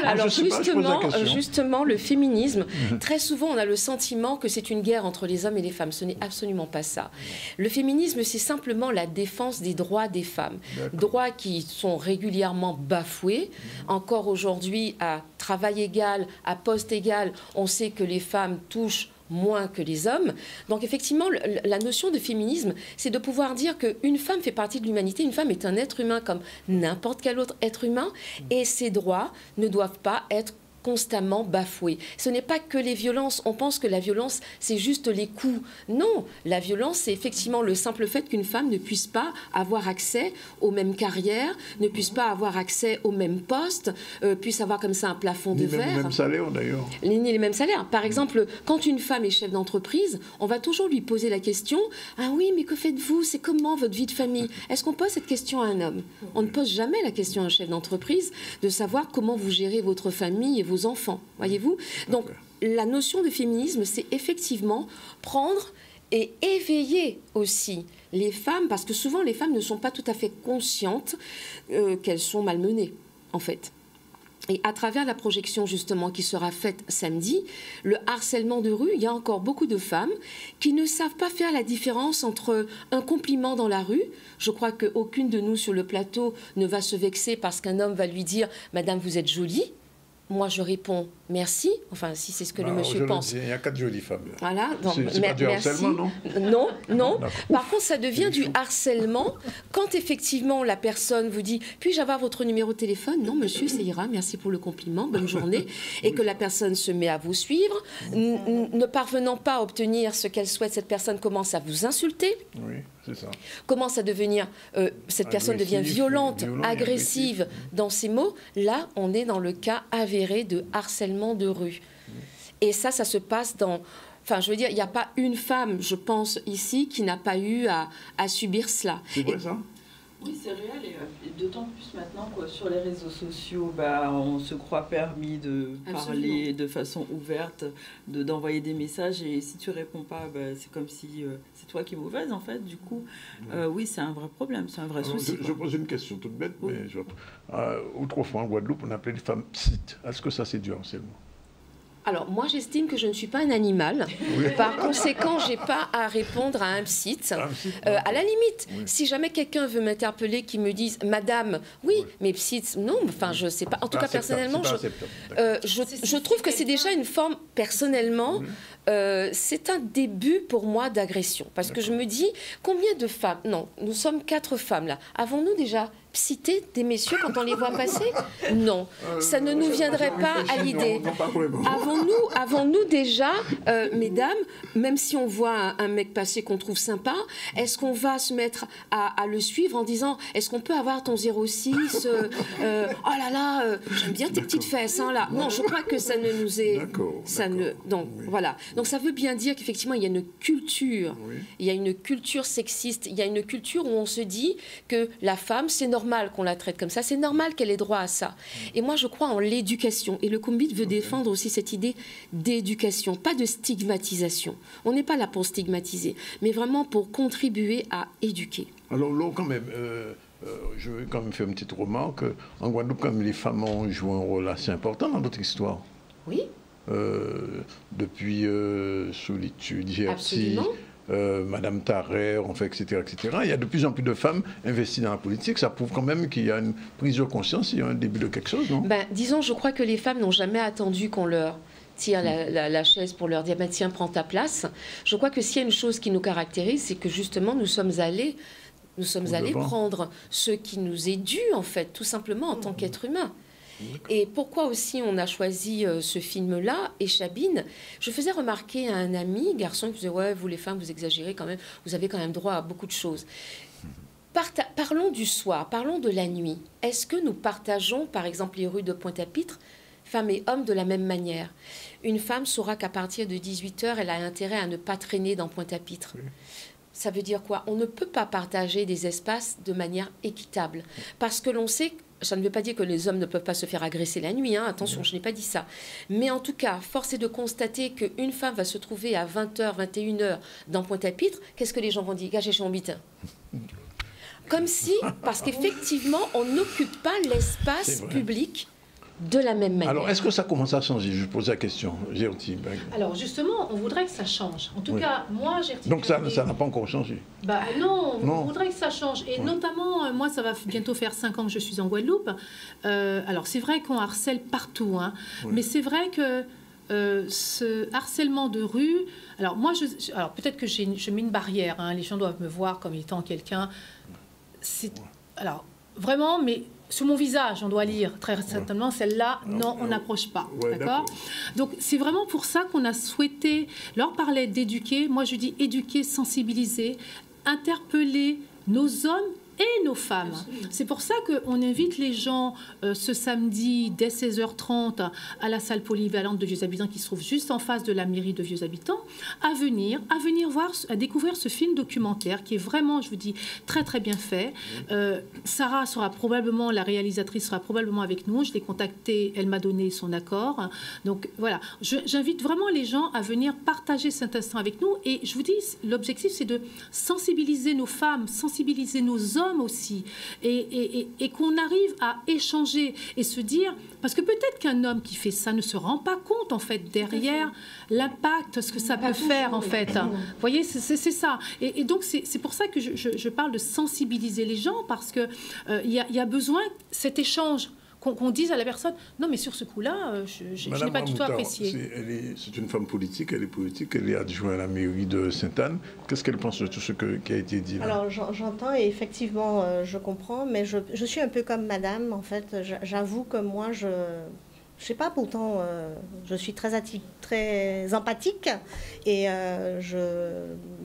Alors justement, le féminisme, très souvent, on a le sentiment que c'est une guerre entre les hommes et les femmes. Ce n'est absolument pas ça. Le féminisme, c'est simplement la défense des droits des femmes. Droits qui sont régulièrement bafoués. Encore aujourd'hui, à travail égal, à poste égal, on sait que les femmes touchent moins que les hommes. Donc effectivement, la notion de féminisme, c'est de pouvoir dire qu'une femme fait partie de l'humanité, une femme est un être humain comme n'importe quel autre être humain, et ses droits ne doivent pas être constamment bafoués. Ce n'est pas que les violences. On pense que la violence, c'est juste les coups. Non, la violence, c'est effectivement le simple fait qu'une femme ne puisse pas avoir accès aux mêmes carrières, ne puisse pas avoir accès aux mêmes postes, puisse avoir comme ça un plafond de verre. Ni les mêmes salaires, d'ailleurs. Ni les mêmes salaires. Par exemple, quand une femme est chef d'entreprise, on va toujours lui poser la question « Ah oui, mais que faites-vous? C'est comment votre vie de famille ?» Est-ce qu'on pose cette question à un homme? On ne pose jamais la question à un chef d'entreprise de savoir comment vous gérez votre famille et vos enfants, voyez-vous. Donc, la notion de féminisme, c'est effectivement prendre et éveiller aussi les femmes, parce que souvent, les femmes ne sont pas tout à fait conscientes qu'elles sont malmenées, en fait. Et à travers la projection, justement, qui sera faite samedi, le harcèlement de rue, il y a encore beaucoup de femmes qui ne savent pas faire la différence entre un compliment dans la rue. Je crois qu'aucune de nous sur le plateau ne va se vexer parce qu'un homme va lui dire « Madame, vous êtes jolie ». Moi, je réponds merci. Enfin, si c'est ce que le monsieur pense. Il y a 4 jolies femmes. Voilà. C'est pas du harcèlement, non? Non. Par contre, ça devient du harcèlement quand effectivement la personne vous dit « Puis-je avoir votre numéro de téléphone ?» Non, monsieur, ça ira. Merci pour le compliment. Bonne journée. Et que la personne se met à vous suivre. Ne parvenant pas à obtenir ce qu'elle souhaite, cette personne commence à vous insulter. Oui. Ça. Commence à devenir, cette personne devient violente, agressive dans ses mots. Là, on est dans le cas avéré de harcèlement de rue. Et ça se passe dans... Enfin, je veux dire, il n'y a pas une femme, je pense, ici, qui n'a pas eu à subir cela. C'est vrai, ça? Oui, c'est réel, et d'autant plus maintenant que sur les réseaux sociaux, on se croit permis de parler de façon ouverte, d'envoyer des messages, et si tu réponds pas, c'est comme si c'est toi qui es mauvaise en fait. Du coup, oui, c'est un vrai problème, c'est un vrai souci. Je pose une question toute bête, mais autrefois en Guadeloupe, on appelait les femmes psites. Est-ce que ça c'est du harcèlement? Alors, moi, j'estime que je ne suis pas un animal. Oui. Par conséquent, je n'ai pas à répondre à un psite. À la limite, si jamais quelqu'un veut m'interpeller, qui me dise « Madame, oui, mais psite, non, enfin, je ne sais pas. » En tout cas, personnellement, je trouve que c'est déjà une forme, personnellement, c'est un début pour moi d'agression. Parce que je me dis, combien de femmes... Non, nous sommes 4 femmes, là. Avons-nous déjà citer des messieurs quand on les voit passer? Non, ça ne nous viendrait pas à l'idée. Avons-nous déjà, mesdames, même si on voit un mec passer qu'on trouve sympa, est-ce qu'on va se mettre à le suivre en disant, est-ce qu'on peut avoir ton 06 oh là là, j'aime bien tes petites fesses, hein, là. Non, je crois que ça ne nous est... Donc, voilà. Donc, ça veut bien dire qu'effectivement, il y a une culture. Il y a une culture sexiste. Il y a une culture où on se dit que la femme, c'est normal qu'on la traite comme ça, c'est normal qu'elle ait droit à ça. Et moi, je crois en l'éducation. Et le Combit veut défendre aussi cette idée d'éducation, pas de stigmatisation. On n'est pas là pour stigmatiser, mais vraiment pour contribuer à éduquer. Alors là, quand même, je veux quand même faire une petite remarque. En Guadeloupe, quand même, les femmes ont joué un rôle assez important dans notre histoire. Oui. Depuis Solitude, Gertie, Madame Tarrer, etc., etc. Il y a de plus en plus de femmes investies dans la politique. Ça prouve quand même qu'il y a une prise de conscience, il y a un début de quelque chose, non? Disons, je crois que les femmes n'ont jamais attendu qu'on leur tire la chaise pour leur dire tiens, prends ta place. Je crois que s'il y a une chose qui nous caractérise, c'est que justement, nous sommes allés prendre ce qui nous est dû, en fait, tout simplement en tant qu'être humain. Et pourquoi aussi on a choisi ce film-là, Échabine? Je faisais remarquer à un ami, garçon, qui disait « Ouais, vous les femmes, vous exagérez quand même, vous avez quand même droit à beaucoup de choses. » Parlons du soir, parlons de la nuit. Est-ce que nous partageons, par exemple, les rues de Pointe-à-Pitre, femmes et hommes, de la même manière? Une femme saura qu'à partir de 18h, elle a intérêt à ne pas traîner dans Pointe-à-Pitre. Oui. Ça veut dire quoi? On ne peut pas partager des espaces de manière équitable. Parce que l'on sait... Ça ne veut pas dire que les hommes ne peuvent pas se faire agresser la nuit, hein. Attention, je n'ai pas dit ça. Mais en tout cas, force est de constater qu'une femme va se trouver à 20h, 21h dans Pointe-à-Pitre. Qu'est-ce que les gens vont dire? Gagez chez mon bitin. Comme si, parce qu'effectivement, on n'occupe pas l'espace public de la même manière. Alors, est-ce que ça commence à changer? Je pose la question. Gertie. Alors, justement, on voudrait que ça change. En tout cas, moi, Gertie... Donc, ça n'a pas encore changé? Non, on voudrait que ça change. Et notamment, moi, ça va bientôt faire 5 ans que je suis en Guadeloupe. Alors, c'est vrai qu'on harcèle partout, hein, mais c'est vrai que ce harcèlement de rue... Alors, moi, alors peut-être que je mets une barrière. Hein, les gens doivent me voir comme étant quelqu'un... Alors, vraiment, mais... Sur mon visage, on doit lire très certainement, celle-là, non, on n'approche pas. D'accord ? Donc, c'est vraiment pour ça qu'on a souhaité leur parler d'éduquer. Moi, je dis éduquer, sensibiliser, interpeller nos hommes et nos femmes. C'est pour ça qu'on invite les gens ce samedi dès 16h30 à la salle polyvalente de Vieux Habitants qui se trouve juste en face de la mairie de Vieux Habitants à venir voir, à découvrir ce film documentaire qui est vraiment, je vous dis, très très bien fait. Sarah sera probablement, la réalisatrice sera probablement avec nous. Je l'ai contactée, elle m'a donné son accord. Donc voilà, j'invite vraiment les gens à venir partager cet instant avec nous et je vous dis, l'objectif c'est de sensibiliser nos femmes, sensibiliser nos hommes aussi, et qu'on arrive à échanger et se dire, parce que peut-être qu'un homme qui fait ça ne se rend pas compte en fait derrière l'impact, ce que ça peut faire en fait. Vous voyez, c'est ça. Et donc c'est pour ça que je parle de sensibiliser les gens, parce que il y a besoin cet échange. Qu'on dise à la personne, non mais sur ce coup-là, je n'ai pas du tout apprécié. C'est une femme politique, elle est politique, elle est adjointe à la mairie de Sainte-Anne. Qu'est-ce qu'elle pense de tout ce qui a été dit là? Alors j'entends et effectivement je comprends, mais je suis un peu comme madame, en fait. J'avoue que moi, Je sais pas, pourtant, je suis très empathique et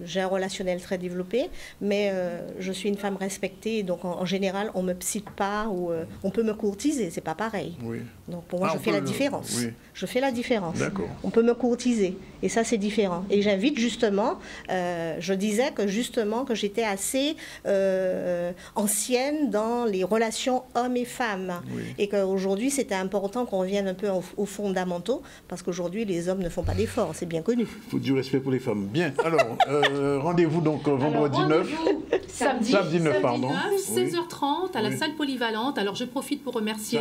j'ai un relationnel très développé, mais je suis une femme respectée, donc en général, on me cite pas ou on peut me courtiser, c'est pas pareil. Oui. Donc pour moi, je fais la différence. Oui. Je fais la différence. D'accord. On peut me courtiser et ça, c'est différent. Et j'invite justement, je disais que justement que j'étais assez ancienne dans les relations hommes et femmes et qu'aujourd'hui, c'était important qu'on revienne un peu aux fondamentaux parce qu'aujourd'hui, les hommes ne font pas d'efforts, c'est bien connu. Il faut du respect pour les femmes. Bien. Alors, rendez-vous donc vendredi 9. Samedi 9, pardon. 16h30 à la salle polyvalente. Alors, je profite pour remercier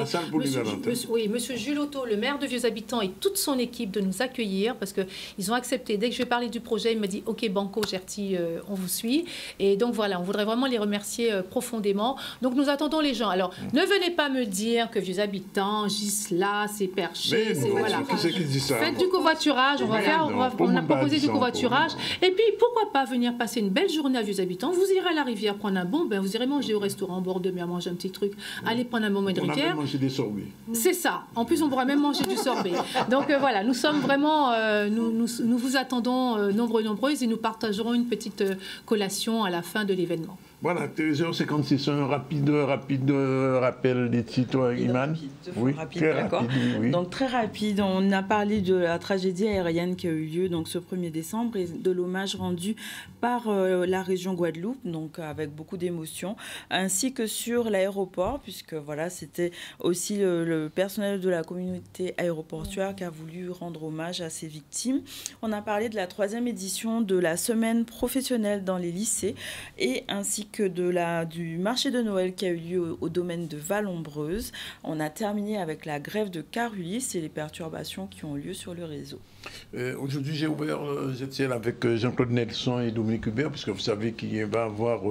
monsieur Jules Otto, le maire de Vieux-Habitants et toute son équipe de nous accueillir parce qu'ils ont accepté. Dès que je vais parler du projet, il m'a dit « Ok, Banco, Gerty, on vous suit ». Et donc, voilà, on voudrait vraiment les remercier profondément. Donc, nous attendons les gens. Alors, ne venez pas me dire que Vieux-Habitants, Gisela, c'est perché. Voilà. Qui c'est qui dit ça? Faites du covoiturage. On a proposé du covoiturage. Et puis, pourquoi pas venir passer une belle journée à Vieux-Habitants? Vous irez à la rivière prendre un bon bain, vous irez manger au restaurant en bord de mer, manger un petit truc, allez prendre un moment de rivière. On a même mangé des sorbets. C'est ça. En plus, on pourra même manger du sorbet. Donc voilà, nous sommes vraiment, nous vous attendons nombreuses et nous partagerons une petite collation à la fin de l'événement. Voilà, 13h56, un rapide rappel des titres, Iman. Oui, très rapide. Oui. Donc très rapide, on a parlé de la tragédie aérienne qui a eu lieu donc, ce 1er décembre et de l'hommage rendu par la région Guadeloupe, donc avec beaucoup d'émotion, ainsi que sur l'aéroport, puisque voilà, c'était aussi le personnel de la communauté aéroportuaire qui a voulu rendre hommage à ces victimes. On a parlé de la 3e édition de la semaine professionnelle dans les lycées et ainsi que du marché de Noël qui a eu lieu au domaine de Val-Ombreuse. On a terminé avec la grève de Carulis et les perturbations qui ont lieu sur le réseau. Aujourd'hui, j'ai ouvert ZCL avec Jean-Claude Nelson et Dominique Hubert, puisque vous savez qu'il va y avoir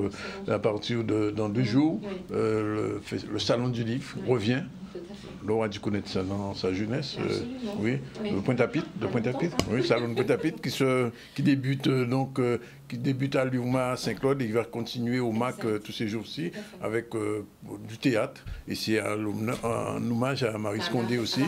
à partir dans 2 jours le Salon du Livre revient. Laura a dû connaître ça dans sa jeunesse. Oui, le Pointe-à-Pitre, oui, Salon de Pointe-à-Pitre qui débute à l'UMA à Saint-Claude et qui va continuer au MAC tous ces jours-ci avec du théâtre. Et c'est un hommage à Marie Condé aussi,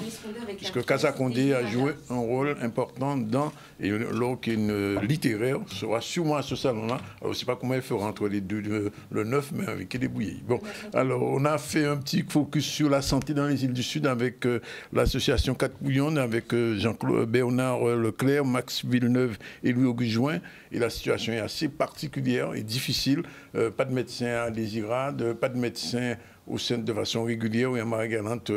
puisque Casa Condé a joué un rôle important dans, et l'orchestre littéraire sera sûrement à ce salon-là. Alors, je ne sais pas comment elle fera entre les deux, le 9, mais avec les bouillés. Bon, alors, on a fait un petit focus sur la santé dans les îles du Sud avec l'association 4 Bouillons, avec Jean-Claude Bernard Leclerc, Max Villeneuve et Louis-Auguste Join. Et la situation est assez particulière et difficile. Pas de médecin à Désirade, pas de médecin au centre de façon régulière. Et à Marie-Galante,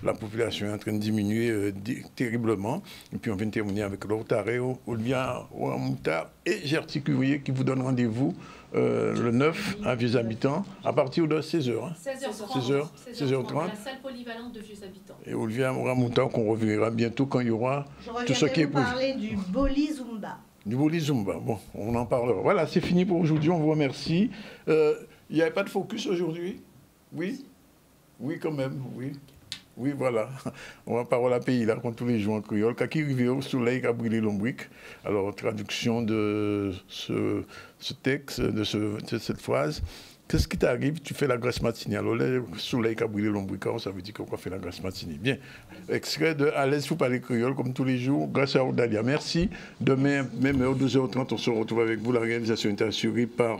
la population est en train de diminuer terriblement. Et puis on vient de terminer avec Laure Tareo, Olivia Ouamouta et Gerty Cuvrier qui vous donnent rendez-vous le 9 à Vieux-Habitants à partir de 16h. Hein. 16h30. La salle polyvalente de Vieux-Habitants. Et Olivia Ouamouta qu'on reverra bientôt quand il y aura tout ce qui est prévu. Je reviendrai vous parler du Boli Zumba. Du Boli Zumba, bon, on en parlera. Voilà, c'est fini pour aujourd'hui, on vous remercie. Il n'y avait pas de focus aujourd'hui? Oui? Oui, quand même, oui. Oui, voilà. On va parler à pays là, comme tous les jours en créole. Kaki rivière au soleil qui a brûlé l'ombrique. Alors, traduction de ce texte, de cette phrase. Qu'est-ce qui t'arrive? Tu fais la grasse matinée. Alors, le soleil qui a brûlé l'ombrique, ça veut dire qu'on fait la grasse matinée. Bien. Extrait de À l'aise, vous parler créole, comme tous les jours, grâce à Odalia. Merci. Demain, même heure, 12h30, on se retrouve avec vous. La réalisation est assurée par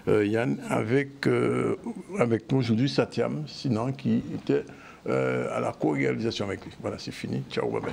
Yann, avec nous aujourd'hui, Satyam Sinan, qui était à la co-réalisation avec lui. Voilà, c'est fini. Ciao, bye bye.